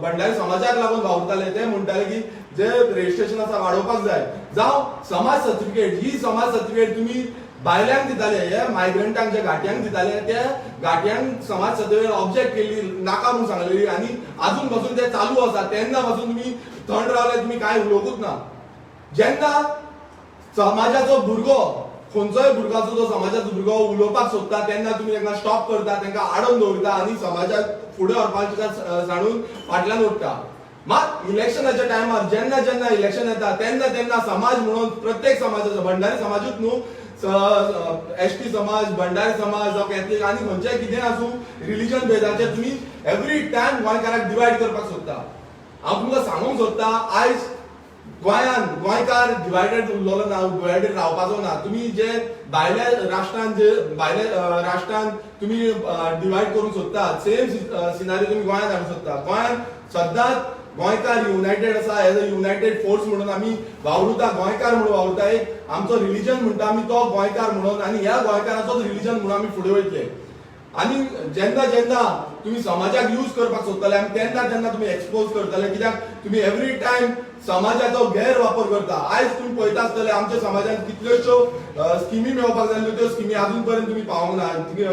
भंडारी समाजाक लागून वावुरताले ते म्हणटाले की जे रजिस्ट्रेशन आसा वाडोवपाक जाय जावं समाज सर्टिफिकेट ही समाज सर्टिफिकेट तुम्ही भायल्यांक दिताले हे मायग्रंटांक जे घाट्यांक दिताले त्या घाट्यांक समाज सर्टिफिकेट ऑब्जेक्ट केल्ली नाका म्हणून सांगलेली आनी आजून पासून ते चालू आसा. तेन्ना पासून तुम्ही थंड रावले तुमी कांय उलोवंकूच ना. जेन्ना समाजाचो भुरगो खंयचोय भुरगाचो जो समाजाचो भुरगो उलोवपाक सोदता तेन्ना तुमी तांकां स्टॉप करता तांकां आडोवन दवरता आनी समाजाक फुडें व्हरपाक सांडून फाटल्यान उरता. मात इलेक्शनाच्या टायमार जेन्ना जेन्ना इलेक्शन येता तेन्ना तेन्ना समाज म्हणून प्रत्येक समाजाचो भंडारी समाजूच न्हू एसटी समाज भंडारी समाज जावं कॅथलीक आनी खंयचेय कितें आसूं रिलिजन बेजाचेर तुमी एवरी टायम गोंयकाराक डिवायड करपाक सोदता. हांव तुमकां सांगूंक सोदता आयज गोंयांत गोंयकार डिवायडेड उरलेलो ना डिवायडेड रावपाचो ना. तुमी जे भायल्या राष्ट्रांत तुमी डिवायड करूंक सोदता सेम सिनारी तुमी गोंयांत हाडूंक सोदता. गोंयांत सद्दांच गोंयकार युनायटेड आसा एज अ युनायटेड फोर्स म्हणून आमी वावुरता गोंयकार म्हणून वावुरता. एक आमचो रिलिजन म्हणटा आमी तो गोंयकार म्हणून आनी ह्या गोंयकाराचोच रिलिजन म्हणून आमी फुडें वयतले. आनी जेन्ना जेन्ना तुमी समाजाक यूज करपाक सोदतले आनी तेन्ना तेन्ना तुमी एक्सपोज करतले. कित्याक तुमी एवरी टायम समाजाचो गैरवापर करता. आयज तुम्ही पळयता आसतले आमच्या समाजात कितल्योश्यो स्किमी मेळपाक जाय त्यो स्किमी अजून पर्यंत तुम्ही पावंक ना.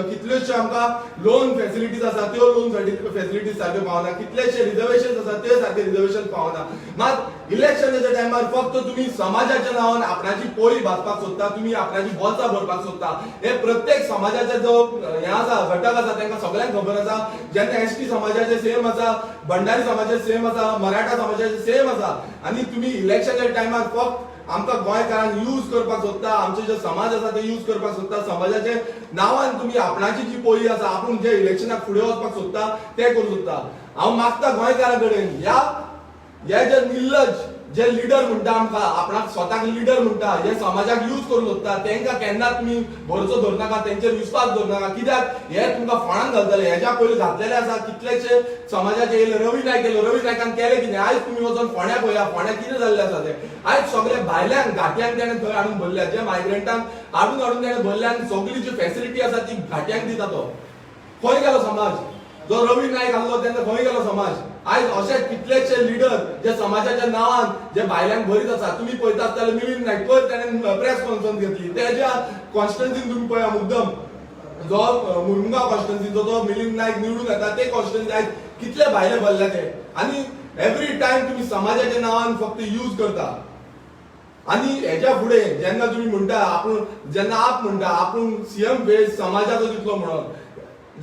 कितल्योश्यो आमकां लोन फेसिलिटीज आसा त्यो लोन फेसिलिटीज सारक्यो पावना. कितलेशे रिजर्वेशन आसा ते सारखे रिजर्वेशन पावना. मात इलेक्शनाच्या टायमार फक्त तुम्ही समाजाच्या नांवान आपणाची पोळी भाजपाक सोदता तुम्ही आपणाची बोल्सां भरपाक सोदता. हे प्रत्येक समाजाचे जो हे आसा घटक आसा तांकां सगळ्यांक खबर आसा. जेन्ना एसटी समाजाचे सेम आसा भंडारी समाजाचे सेम आसा मराठा समाजाचे सेम आसा आनी तुम्ही इलेक्शनाच्या टायमार फक्त आमकां गोंयकारांक यूज करपाक सोदता. आमचे जे समाज आसा ते यूज करपाक सोदता. समाजाचे नांवान तुम्ही आपणाची जी पोळी आसा आपूण जे इलेक्शनाक फुडें वचपाक सोदता ते करूं सोदता. हांव मागता गोंयकारां कडेन हे जे निर्लज जे लिडर म्हणटा आमकां आपणाक स्वताक लिडर म्हणटा हे समाजाक यूज करूं सोदता तांकां केन्ना तुमी भरसो धरनाका तेंचेर विस्वास धरनाका. कित्याक हे तुमकां फोंडान घालतले. हेच्या पयलीं घातलेले आसा कितलेशे समाजाचे येयले. रवी नायक येयलो रवी नायकान केलें कितें. आयज तुमी वचोन फोंड्या पळया फोंड्या कितें जाल्लें आसा तें. आयज सगळे भायल्यांक घाट्यांक तेणें थंय हाडून भरल्या जे मायग्रंटांक हाडून तेणें भरल्या आनी सगळी जी फेसिलिटी आसा ती घाट्यांक दिता तो. खंय गेलो समाज. जो रवी नायक आसलो तेन्ना खंय गेलो समाज. आयज अशे कितलेशे लिडर जे समाजाच्या नांवान जे भायल्यांक भरीत आसा. तुमी पळयता आसतले मिलिंद नायक पयर तेणें प्रेस कॉन्फरन्स घेतली तेज्या कॉन्स्टिट्युन्सीन तुमी पळया मुद्दम जो मुर्मुगांव कॉन्स्टिट्युन्सीचो जो मिलिंद नायक निवडून येता ते कॉन्स्टिट्युन्सी आयज कितले भायले भरले ते. आनी एवरी टायम तुमी समाजाच्या नांवान फक्त यूज करता. आनी हेच्या फुडें जेन्ना तुमी म्हणटा आपूण जेन्ना आप म्हणटा आपूण सीएम फेज समाजाचो दितलो म्हणून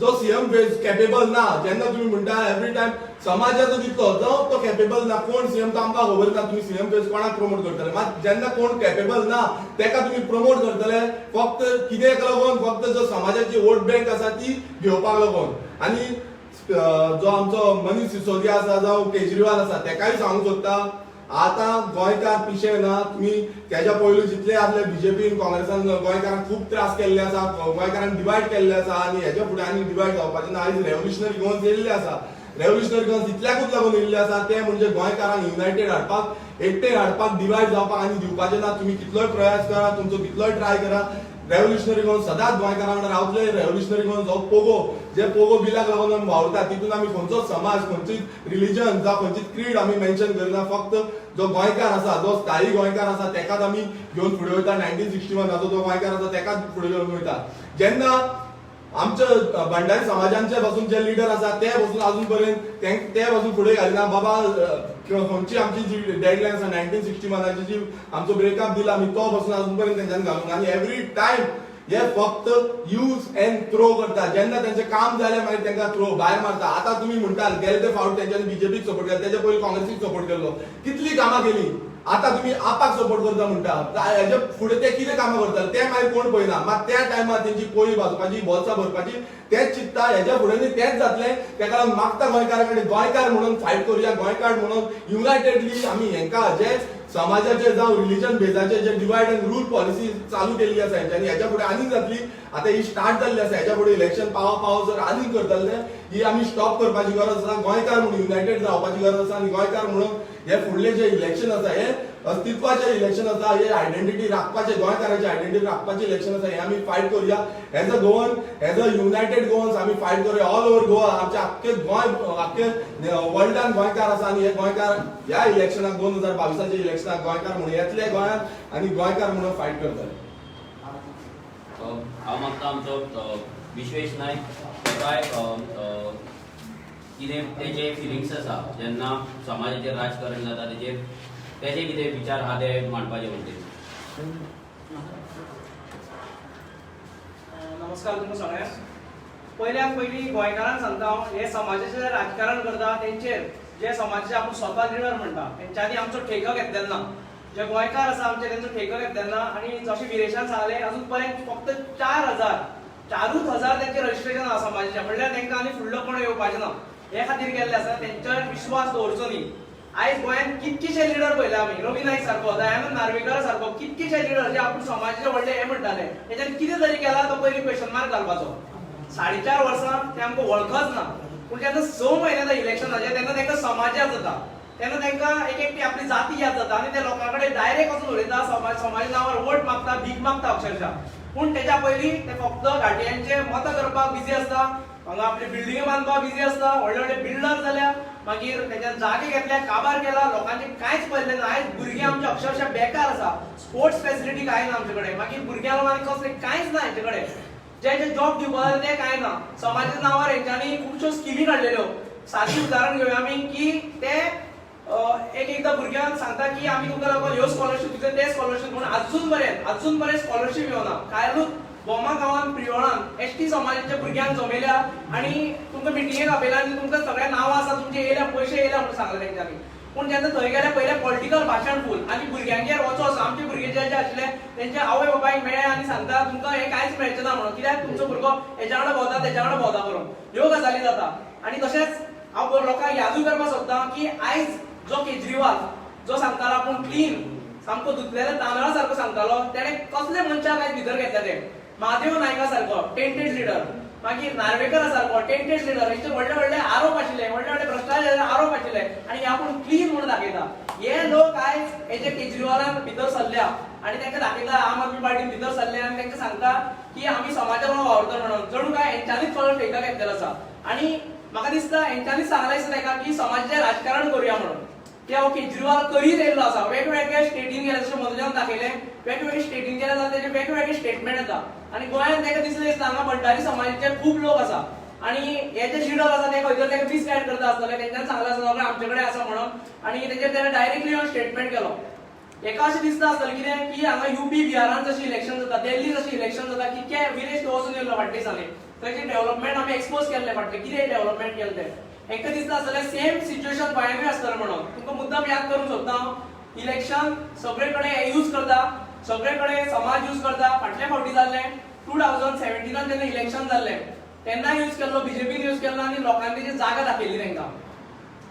जो सीएम फेज कॅपेबल ना. जेन्ना तुम्ही म्हणटा एवरी टायम समाजाचो दितलो जावं तो कॅपेबल ना. कोण सीएम तो आमकां खबर ना. तुम्ही सीएम फेज कोणाक प्रमोट करतले. मात जेन्ना कोण कॅपेबल ना तेका तुम्ही प्रमोट करतले फक्त कित्याक लागून फक्त जो समाजाची वोट बँक आसा ती घेवपाक लागून. आनी जो आमचो मनीष सिसोदिया आसा जावं केजरीवाल आसा तेकाय सांगूंक सोदता आतां गोंयकार पिशे ना. तुमी तेच्या पयलू जितले आसले बीजेपीन काँग्रेसान गोंयकारांक खूब त्रास केल्ले आसा. गोंयकारांक डिवायड केल्ले आसा आनी हेच्या फुडें आनी डिवायड जावपाचें ना. आयज रेव्होल्युशनरी गोवन्स येयल्ले आसा रेव्होल्युशनरी गन्स इतल्याकूच लागून येयल्ले आसा ते म्हणजे गोंयकारांक युनायटेड हाडपाक, एकटे हाडपाक, डिवायड जावपाक आनी दिवपाचे ना. तुम्ही कितलोय प्रयास करा, तुमचो कितलोय ट्राय करा, रेव्होल्युशनरी गन्स सदांच गोंयकारां वांगडा रावतले. रेव्होल्युशनरी गन्स हो पोगो, जे पोगो बिलाक लागून आमी वावरता, तितून आमी खंयचोच समाज, खंयचीच रिलिजन जावं खंयचीच क्रीड आमी मेन्शन करना. फक्त जो गोंयकार आसा, जो स्थायी गोंयकार आसा तेकाच आमी घेवन फुडें वयता. 1961 जो गोंयकार आसा तेकाच फुडें घेवन वयता. जेन्ना आमच्या भंडारी समाजांचे पासून जे लिडर आसा ते पासून अजून पर्यंत ते पासून फुडें घालिना. बाबा खंयची आमची जी डेडलायन आसा 1961 जी आमचो ब्रेकअप दिला आमी, तो पासून अजून पर्यंत तेंच्यानी घालूंक. आनी एवरी टायम हे फक्त यूज एंड थ्रो करता. जेन्ना तेंचें काम जालें मागीर तेंकां थ्रो भायर मारता. आतां तुमी म्हणटाल गेले ते फावट तेंच्यांनी बीजेपीक सपोर्ट केलो, तेच्या पयलीं काँग्रेसीक सपोर्ट केल्लो. कितली कामां केली. आता तुम्ही आपाक सपोर्ट करता म्हणटा, हेजे फुडें ते कितें कामां करताले ते मागीर कोण पळयना. मात त्या टायमार तेंची पोळी भाजपाची, बोल्सां भरपाची तेच चित्ता. हेज्या फुडें तेच जातलें. तेका लागून मागता गोंयकारा कडेन गोंयकार म्हणून फायट करुया, गोंयकार म्हणून युनायटेडली आमी हेंकां जे समाजाचे जावं रिलिजन बेजाचे जे डिवायड अँड रूल पॉलिसी चालू केल्ली आसा हेंच्यांनी, हेच्या फुडें आनीक जातली. आतां ही स्टार्ट जाल्ली आसा, हेच्या फुडें इलेक्शन पाव जर आनीक करतले ही आमी स्टॉप करपाची गरज आसा. गोंयकार म्हणून युनायटेड जावपाची गरज आसा. आनी गोंयकार म्हणून हे फुडले जे इलेक्शन आसा हे अस्तित्वाचे इलेक्शन आसा, हे आयडेंटिटी राखपाचे, गोंयकाराची आयडेंटिटी राखपाचे इलेक्शन आसा. हे आमी फायट करुया. As a Goan, as a United Goans आमी फायट करुया. ऑल ओव्हर गोवा, आमचे आख्खे गोंय, आख्खे वर्ल्डान गोंयकार आसा. आनी हे गोंयकार ह्या इलेक्शनाक 2022 इलेक्शनाक गोंयकार म्हणून येतले गोंयांत आनी गोंयकार म्हणून फायट करतले. हांव मागता आमचो विश्वेश नायक काय कितें तेजे फिलिंग्स आसा जेन्ना समाजाचेर राजकारण जाता तेजे कितें विचार आहा ते मांडपाचे म्हणटे. नमस्कार तुमकां सगळ्यांक. पयल्याक पयली गोंयकारांक सांगता हांव, हे समाजाचें जे राजकारण करता तेंचेर जे समाजाचे आपूण स्वता लिडर म्हणटा तेंच्यांनी आमचो ठेको घेतलेलो ना. जे गोंयकार आसा आमचे तेंचो ठेको घेतलेलो ना. आनी जशें विरेशान सांगलें अजून पर्यंत फक्त 4,000 तेंचे रजिस्ट्रेशन आसा समाजाचें. म्हणल्यार तेंकां आनी फुडलो कोण येवपाचें ना. हे खातीर केल्ले आसा. तेंचेर विश्वास दवरचो न्ही. आयज गोंयांत कितकेशे लिडर पळयले आमी. रवी नाईक सारको, दयानंद नार्वेकर सारको कितकेशे लिडर जे आपूण समाजाचे व्हडले हे म्हणटाले, तेच्यांनी कितें तरी केला तो पयलीं क्वेश्चन मार्क घालपाचो. 4.5 वर्सां ते आमकां वळखच ना. पूण जेन्ना 6 म्हयने जाता इलेक्शनाचे तेन्ना तेंकां समाज याद जाता. तेन्ना तेंकां एक एकटी आपली जाती याद जाता आनी ते लोकां कडेन डायरेक्ट वचून उलयता, समाजा नांवार वोट मागता, भीक मागता अक्षरशः. पूण तेच्या पयलीं ते फक्त घाटयांचे मतां करपाक बिजी आसता, हांगा आपली बिल्डिंगे बांदपाक बिजी आसता, व्हडले व्हडले बिल्डर जाल्या, मागीर तेच्यान जागे घेतल्या, काबार केला, लोकांचे कांयच पळयलें ना. आयज भुरगीं आमचे अक्षरशः बेकार आसा. स्पोर्ट्स फॅसिलिटी कांय ना आमचे कडेन. मागीर भुरग्यां लोकांनी कसलें कांयच ना हेंचे कडेन. जे जॉब दिवपा जाय ते कांय ना. समाजाच्या नांवार हेंच्यांनी खुबश्यो स्किमी काडलेल्यो. सादी उदाहरण घेवया आमी की ते एकदां भुरग्यांक सांगता की आमी तुमकां लागून ह्यो स्कॉलरशीप दिता, ते स्कॉलरशीप म्हणून अजून पर्यंत स्कॉलरशीप येवना. कायरूच बोमा गांवांत प्रियोणान एसटी समाजाच्या भुरग्यांक जमयल्या आनी तुमकां मिटिंगेक आपयल्या आनी तुमकां सगळ्या नांवां आसा तुमचे येयल्या, पयशे येयल्या म्हणून सांगलें तेंच्यांनी. पूण जेन्ना थंय गेले पयले पॉलिटिकल भाशण फूल आनी भुरग्यांचेर वचोस. आमचे भुरगे जे आशिल्ले तेंचे आवय बापायक मेळ्ळे आनी सांगता तुमकां हे कांयच मेळचें ना म्हणून, कित्याक तुमचो भुरगो हेच्या वांगडा भोंवता तेच्या वांगडा भोंवता करून. ह्यो गजाली जाता. आनी तशेंच हांव लोकांक यादूय करपाक सोदतां की आयज जो केजरीवाल जो सांगतालो आपूण क्लीन सामको धुतलेल्या तांदळा सारको सांगतालो, तेणें कसले मनशाक आयज भितर घेतले ते. महादेव नायका सारको टेंटेड लिडर, मागीर नार्वेकर सारको टेंटेड लिडर, हेचे व्हडले व्हडले आरोप आशिल्ले, व्हडले व्हडले भ्रष्टाचाराचे आरोप आशिल्ले आनी आपूण क्लीन म्हणून दाखयता. हे लोक आयज हेजे केजरीवालान भितर सरल्या आनी तांकां दाखयता, आम आदमी पार्टीन भितर सरले आनी तांकां सांगता की आमी समाजा वांगडा वावरता म्हणून. जणू काय हेंच्यांनीच सगळो ठेका घेतलेलो आसा. आनी म्हाका दिसता हेंच्यांनीच सांगलें आसा ताका की समाजाचें राजकारण करुया म्हणून. ते हो केजरीवाल करीत येयल्लो आसा. वेगवेगळ्या स्टेटीन गेले, जशें मदल्यान दाखयलें, वेगवेगळे स्टेटीन गेले जाल्यार तेजे वेगवेगळे स्टेटमेंट येता. आनी गोंयांत ताका दिसलें दिसता हांगा भंडारी समाजाचे खूब लोक आसा आनी हे जे लिडर आसा ते खंय तरी ताका मिसगायड करता आसतले. तेंच्यांनी सांगलें आसतलें आमचे कडेन आसा म्हणून आनी तेजेर तेणें डायरेक्टली येवन स्टेटमेंट केलो. एका अशें दिसता आसतलें कितें की हांगा यूपी बिहारांत जशी इलेक्शन जाता, दिल्ली जशी इलेक्शन जाता, कितके विलेज वचून येयल्लो फाटल्या दिसांनी, थंयचे डेव्हलपमेंट आमी एक्सपोज केल्ले फाटले, कितें डेव्हलपमेंट केलें तें. हेंकां दिसता आसतलें सेम सिच्युएशन गोंयांतूय आसतलें म्हणून. तुमकां मुद्दाम याद करूंक सोदता हांव, इलेक्शन सगळे कडेन हे यूज करता, सगळे कडेन समाज यूज करता. फाटल्या फावटी जाल्लें 2017 जेन्ना इलेक्शन जाल्लें तेन्ना यूज केल्लो, बीजेपीन यूज केल्लो आनी लोकांनी तेजी जागा दाखयल्ली तांकां.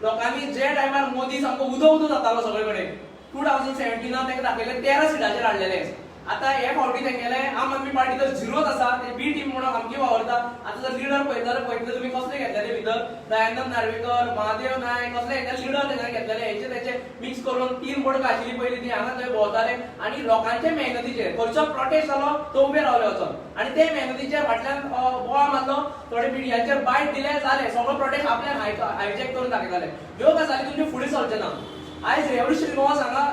लोकांनी जे टायमार मोदी सामको उदो जातालो सगळे कडेन, 2017 तांकां दाखयलें 13 सिटाचेर हाडलेले. आता हे फावटी तेंगेले आम आदमी पार्टी तर झिरोच आसा ते बी टीम म्हणून आमची वावरता आता जर लिडर पळयतले तुमी कसले घेतलेले भितर दयानंद नार्वेकर महादेव नायक कसले लिडर तेंगे घेतलेले हेचे तेचे मिक्स करून 3 बडक आशिल्ली पयली ती हांगा थंय भोंवताले आणि लोकांचे मेहनतीचेर खंयचो प्रोटेस्ट जालो तो उबे रावले वचोन आणि ते मेहनतीचेर फाटल्यान बोळा मारलो थोडे मिडियाचेर बायट दिले जाले सगळो प्रोटेस्ट आपल्यान हायजॅक करून दाखयताले ह्यो गजाली तुमचे फुडें चलचे ना आयज रेव्होल्युशन गोवा सांगा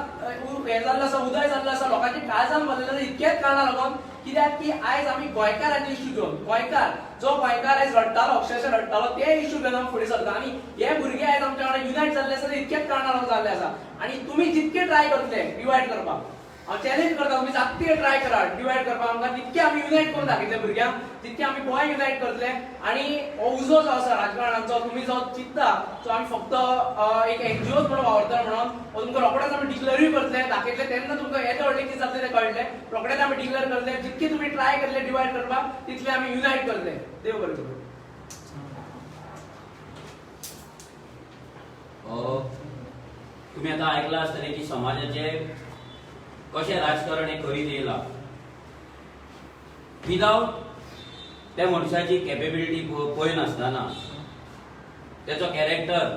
हे जाल्लो आसा उदय जाल्लो आसा लोकांची काळजान भरलेलो आसा इतकेच कारणां लागून कित्याक की आयज आमी गोंयकारांचे इश्यू घेवन गोंयकार जो गोंयकार आयज रडटालो अक्षरशः रडटालो ते इश्यू घेवन आमी फुडें सरता आनी हे भुरगे आयज आमच्या वांगडा युनायट जाल्ले आसा ते इतकेच कारणां लागून जाल्ले आसा आनी तुमी जितके ट्राय करतले डिवायड करपाक हांव चॅलेंज करता तुमी जातके ट्राय करा डिवायड करपाक आमकां तितके आमी युनायट करून दाखयतले भुरग्यांक तितके आमी गोंय युनायट करतले आनी हो उजो जो आसा राजकारणाचो तुमी जो चिंतता सो आमी फक्त एक एनजीओ म्हणून वावरता म्हणून तुमकां रोखडेच आमी डिक्लेरूय करतले दाखयतले तेन्ना तुमकां येदे व्हडले कितें जातले ते कळटले रोखडेच आमी डिक्लेअर करतले जितके तुमी ट्राय करतले डिवायड करपाक तितले आमी युनायट करतले देव बरें करूं तुम्ही आता ऐकलं असतले की समाजाचे कशे राजकारण हे करीत येयला विदाउट त्या मनशाची कॅपेबिलिटी पळय नासतना त्याचो कॅरेक्टर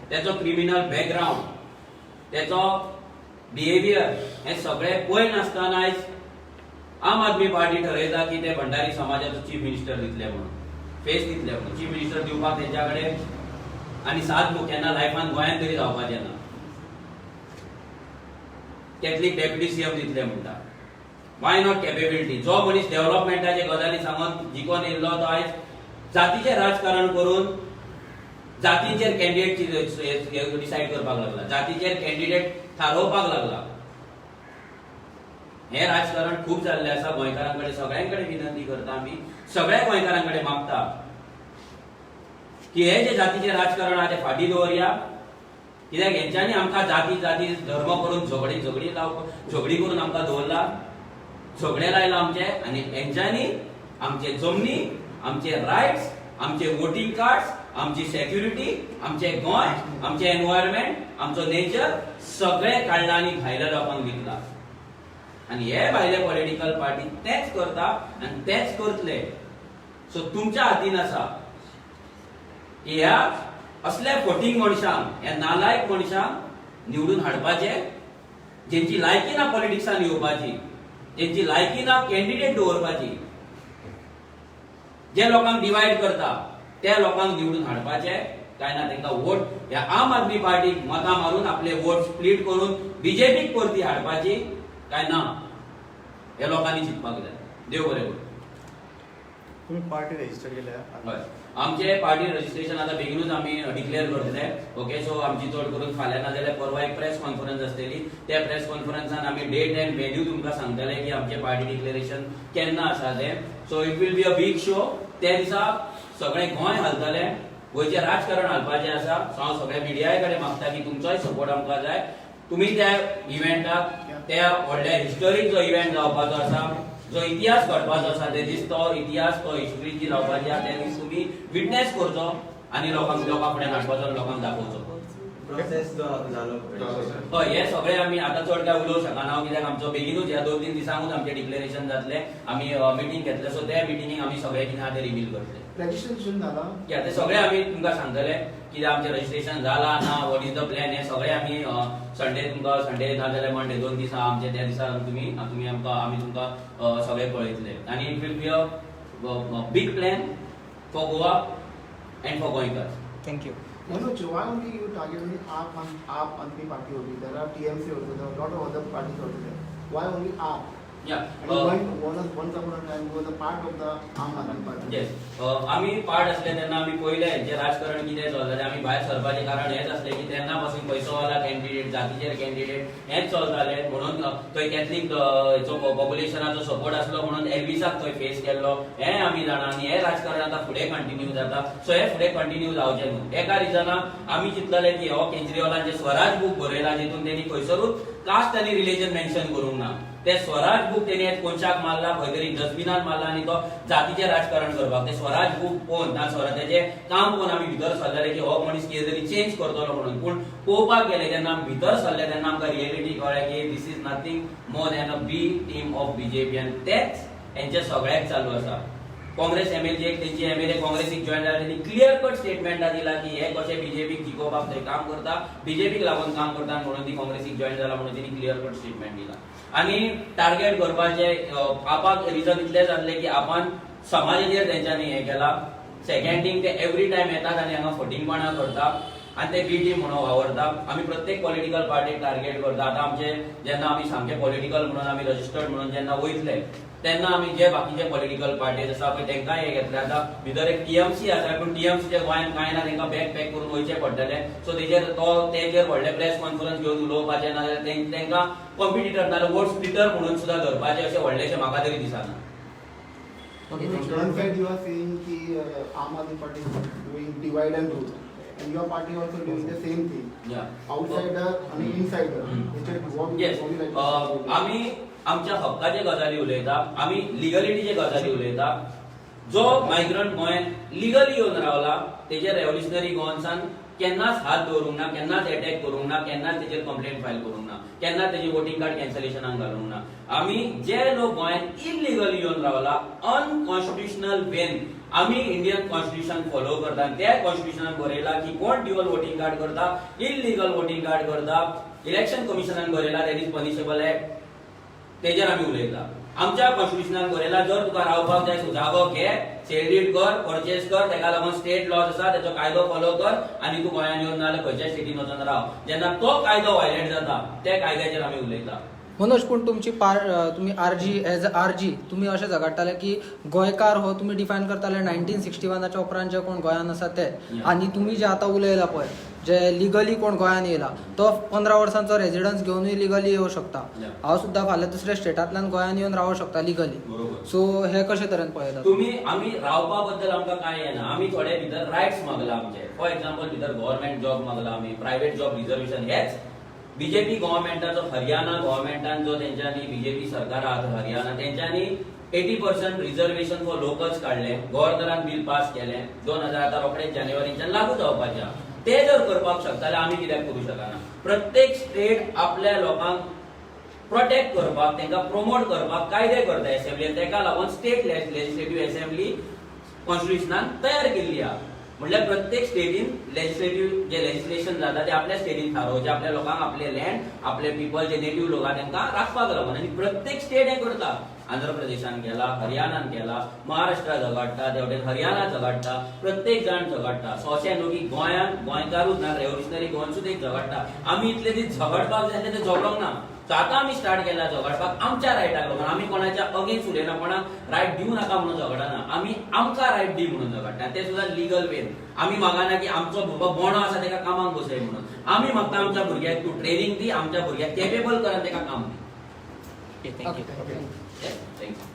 त्याचो क्रिमिनल बॅकग्राऊंड त्याचो बिहेवियर हे सगळे पळय नासतना आयज आम आदमी पार्टी ठरयता की ते भंडारी समाजाचो चीफ मिनिस्टर दितले म्हणून फेस दितले म्हणून चीफ मिनिस्टर दिवपाक तेंच्या कडेन आनी 7 बुक केन्ना लायफान गोंयांत तरी जावपाचें ना कॅथलीक डेप्युटी सीएम दितले म्हणटा वाय नॉट कॅपेबिलिटी जो मनीस डेव्हलपमेंटाचे गजाली सांगून जिखून येयल्लो तो आयज जातीचें राजकारण करून जातीचेर कॅन्डिडेट डिसायड करपाक लागला जातीचेर कॅन्डिडेट थारोवपाक लागला हे राजकारण खूप जाल्लें आसा गोंयकारांकडे सगळ्यांकडे विनंती करता आमी सगळ्या गोंयकारांकडे मागता की हे जे जातीचे राजकारण आहा ते फाटी दवरया कित्याक हेंच्यांनी आमकां जाती जाती धर्म करून झगडी करून आमकां दवरला झगडे लायला आमचे आनी हेंच्यांनी आमचे जमनी आमचे रायट्स आमचे वोटिंग कार्ड्स आमची सेक्युरिटी आमचे गोंय आमचे एनवायरमेंट आमचो नेचर सगळे काडला आनी भायल्या लोकांक विकला आनी हे भायले पॉलिटिकल पार्टी तेच करता आनी तेच करतले सो तुमच्या हातीन आसा की ह्या असल्या फटींग मनशांक ह्या नालायक मनशांक निवडून हाडपाचे जेंची लायकी ना पॉलिटिक्सान येवपाची जेंची लायकी ना कॅन्डिडेट दवरपाची जे लोकांक डिवायड करता त्या लोकांक निवडून हाडपाचे काय ना तांकां वोट ह्या आम आदमी पार्टीक मतां मारून आपले वोट स्प्लिट करून बीजेपीक परती हाडपाची काय ना हे लोकांनी चिंतपाक जाय देव बरें करूं तुम्ही पार्टी रजिस्टर केल्या हय आमचे पार्टी रजिस्ट्रेशन आता बेगीनूच आमी डिक्लेअर करतले ओके सो आमची चड करून फाल्यां ना जाल्यार परवा एक प्रेस कॉन्फरन्स आसतली त्या प्रेस कॉन्फरन्सान आमी डेट एंड वेन्यू तुमकां सांगतले की आमचे पार्टी डिक्लेरेशन केन्ना आसा ते so it will be a big show त्या दिसा सगळे गोंय हालतले गोंयचे राजकारण हालपाचें आसा सो हांव सगळ्या मिडियाय कडेन मागता की तुमचोय सपोर्ट आमकां जाय तुम्ही त्या इव्हेंटाक त्या व्हडल्या हिस्टोरीक जो इव्हेंट जावपाचो आसा जो इतिहास घडपाचो आसा ते दीस तो इतिहास तो हिस्ट्री जी जावपाची आसा ते दीस तुम्ही विटनेस करचो आनी लोकां फुडें हाडपाचो लोकांक दाखोवचो प्रोसेस जो जालो हय हे सगळे आमी आतां चड काय उलोवंक शकना कित्याक आमचो बेगीनूच ह्या 2-3 दिसांकूच आमचे डिक्लेरेशन जातले आमी मिटींग घेतले सो त्या मिटींगेक आमी सगळे कितें आहा ते रिवील करतले रजिस्ट्रेशन झाला या ते सगळे आमी तुमकां सांगतले कितें आमचें रजिस्ट्रेशन जाला ना वॉट इज द प्लॅन हे सगळे आमी संडे तुमकां संडे ना जाल्यार मंडे 2 दिसा आमचे त्या दिसा तुमी आमकां आमी तुमकां सगळे पळयतले आनी it will be a big plan for Goa and for गोंयकार्स thank you Manoj, why only you target only AAP Admi party only? There are TMC also, there are a lot of other parties also there. Why only AAP? या And once upon a time was a part of the Aam Aadmi party. Yes आमी part असले तेन्ना आमी पयले जे राजकारण कितें चलतालें आमी भायर सरपाचें कारण हेंच आसलें की तेन्ना पासून पयसोवाला कॅन्डिडेट जातीचेर कॅन्डिडेट हेंच चलतालें म्हणून थंय कॅथलीक पॉप्युलेशनाचो सपोर्ट आसलो म्हणून एल्विसाक थंय फेस केल्लो हें आमी जाणा आनी हें राजकारण आतां फुडें कंटिन्यू जाता सो हें फुडें कंटिन्यू जावचें न्हू एका रिजनाक आमी चिंतलें की हो केजरीवालान जे स्वराज बूक बरयला जितून तेणी खंयसरूच कास्ट आनी रिलीजन मेन्शन करूंक ना ते स्वराज बूक तेणी कोणशाक मारला खंय तरी डस्टबिनान मारला आनी तो जातीचे राजकारण करपाक ते स्वराज बूक पोवन ना स्वराजाचे काम पोवन आमी भितर सरलेले की हो मनीस कितें तरी चेंज करतलो म्हणून पूण पळोवपाक गेले जेन्ना आमी भितर सरले तेन्ना आमकां रियलिटी कळ्ळें की this is nothing more than a B team of BJP आनी तेच हेंचे सगळ्याक चालू आसा काँग्रेस एमएलए तेंची एमएलए काँग्रेसीक जॉइन जाले तेणी क्लियर कट स्टेटमेंटा दिला की हे कशे बीजेपीक जिखोवपाक थंय काम करता बीजेपीक लागून काम करता म्हणून ती काँग्रेसीक जॉइन जाला म्हणून तेणी क्लियर कट स्टेटमेंट दिला आनी टार्गेट करपाचे आपाक रिजन इतले जाल्ले की आपण समाजाचेर तेंच्यांनी हे केला सेकंड थिंग ते एवरी टाइम येतात आनी हांगा फटींगपणां करता आनी ते बी टीम म्हणून वावरता आमी प्रत्येक पॉलिटिकल पार्टीक टार्गेट करता आतां आमचे जेन्ना आमी सामके पॉलिटिकल म्हणून आमी रजिस्टर्ड म्हणून जेन्ना वयतले तेन्ना आमी जे बाकीचे पॉलिटिकल पार्टीज आसा पळय तेंकां हे घेतले आतां भितर एक टीएमसी आसा पूण टीएमसीच्या गोंयांत कांय ना तेंकां बॅग पॅक करून वयचे पडटले सो तेजेर व्हडले प्रेस कॉन्फरन्स घेवन उलोवपाचे ना जाल्यार तेंकां कॉम्पिटिटर नाल्यार वोट स्प्लिटर म्हणून सुद्दां धरपाचे अशें व्हडलेशें म्हाका तरी दिसना In fact, you are saying that Aam Aadmi Party is doing divide and rule, and your party also doing the same thing. Yeah. Outsider and insider. Which is what Yes. what you like to say? आमी आमच्या हक्काचे गजाली उलयता आमी लिगलिटीचे गजाली उलयता जो migrant गोंयांत लिगली येवन रावला तेजे रेव्होल्युशनरी गोवन्सान केन्नाच हात दवरूंक ना केन्नाच अटॅक करूंक ना केन्नाच तेजेर कंप्लेंट फायल करूंक ना केन्नाच तेजे वोटिंग कार्ड कॅन्सलेशनाक घालूंक ना आमी जे लोक गोंयांत इलिगली येवन रावला अनकॉन्स्टिट्युशनल वेन आमी इंडियन कॉन्स्टिट्युशन फॉलो करता आनी त्या कॉन्स्टिट्युशनान बरयला की कोण ड्युअल वोटिंग कार्ड करता इलिगल वोटिंग कार्ड करता इलेक्शन कमिशनान बरयला दॅट इज पनिशेबल एक्ट तेजेर आमी उलयता आमच्या कॉन्स्टिट्युशनान बरयला जर तुका रावपाक जाय जागो घे सेल कर परचेस कर तेका लागून स्टेट लॉज आसा तेचो कायदो फॉलो कर आनी तूं गोंयांत येवन नाल्यार खंयच्या स्टेटीन वचून राव जेन्ना तो कायदो वायलेट जाता त्या कायद्याचेर आमी उलयता मनोज पूण तुमची तुम्ही आरजी एज अ आरजी तुम्ही अशें झगडटाले की गोंयकार हो तुम्ही डिफायन करताले 1961च्या उपरांत जे कोण गोंयांत आसा ते आनी तुम्ही जे आतां उलयला पळय जे लिगली कोण गोंयांत येयला तो 15 वर्सांचो रेजिडन्स घेवनूय लिगली येवं शकता हांव सुद्दां फाल्यां दुसऱ्या स्टेटांतल्यान गोंयांत येवन रावूंक शकता लिगली सो हे कशे तरेन पळयता तुमी आमी रावपा बद्दल आमकां कांय येना आमी थोडे भितर रायट्स मागला आमचे फॉर एक्झाम्पल भितर गव्हर्नमेंट जॉब मागला आमी प्रायव्हेट जॉब रिजर्वेशन हेच बीजेपी गव्हर्नमेंटाचो हरियाणा गव्हर्नमेंटान जो तेंच्यांनी बीजेपी सरकार आहा हरियाणा तेंच्यांनी 80% रिजर्वेशन फॉर लोकल्स काढले गव्हर्नरान बिल पास केलें 2000 आतां रोखडेच जानेवारीच्यान लागू जावपाचें ते जर करपाक शकता जाल्यार आमी कित्याक करूं शकना प्रत्येक स्टेट आपल्या लोकांक प्रोटेक्ट करपाक तेंकां प्रमोट करपाक कायदे करता एसेंब्लीन तेका लागून स्टेट लेजिस्लेटिव्ह एसेंब्ली कॉन्स्टिट्युशनान तयार केल्ली आहा म्हणल्यार प्रत्येक स्टेटीन लेजिस्लेटिव्ह जे लेजिस्लेशन जाता ते आपल्या स्टेटीन थारोवचे आपल्या लोकांक आपले लँड आपले पिपल जे नेटिव्ह लोक आहा तेंकां राखपाक लागून आनी प्रत्येक स्टेट हें करता आंध्र प्रदेशान केला हरियाणान केला महाराष्ट्रा झगडटा तेवटेन हरियाणा झगडटा प्रत्येक जाण झगडटा सो अशें न्हू की गोंयांत गोंयकारूच ना रेव्होल्युशनरी गोंयसूच एक झगडटा आमी इतले दीस झगडपाक जाय ते झगडोंक ना सो आतां आमी स्टार्ट केला झगडपाक आमच्या रायटाक लागून आमी कोणाच्या अगेन्स्ट उलयना कोणाक रायट दिवं नाका म्हणून झगडना आमी आमकां रायट दी म्हणून झगडटा ते सुद्दां लिगल वेन आमी मागना की आमचो भुरगो बोणो आसा तेका कामाक बसय म्हणून आमी मागता आमच्या भुरग्याक तूं ट्रेनिंग दी आमच्या भुरग्याक केपेबल कर आनी तेका काम दी थँक्यू Thank you.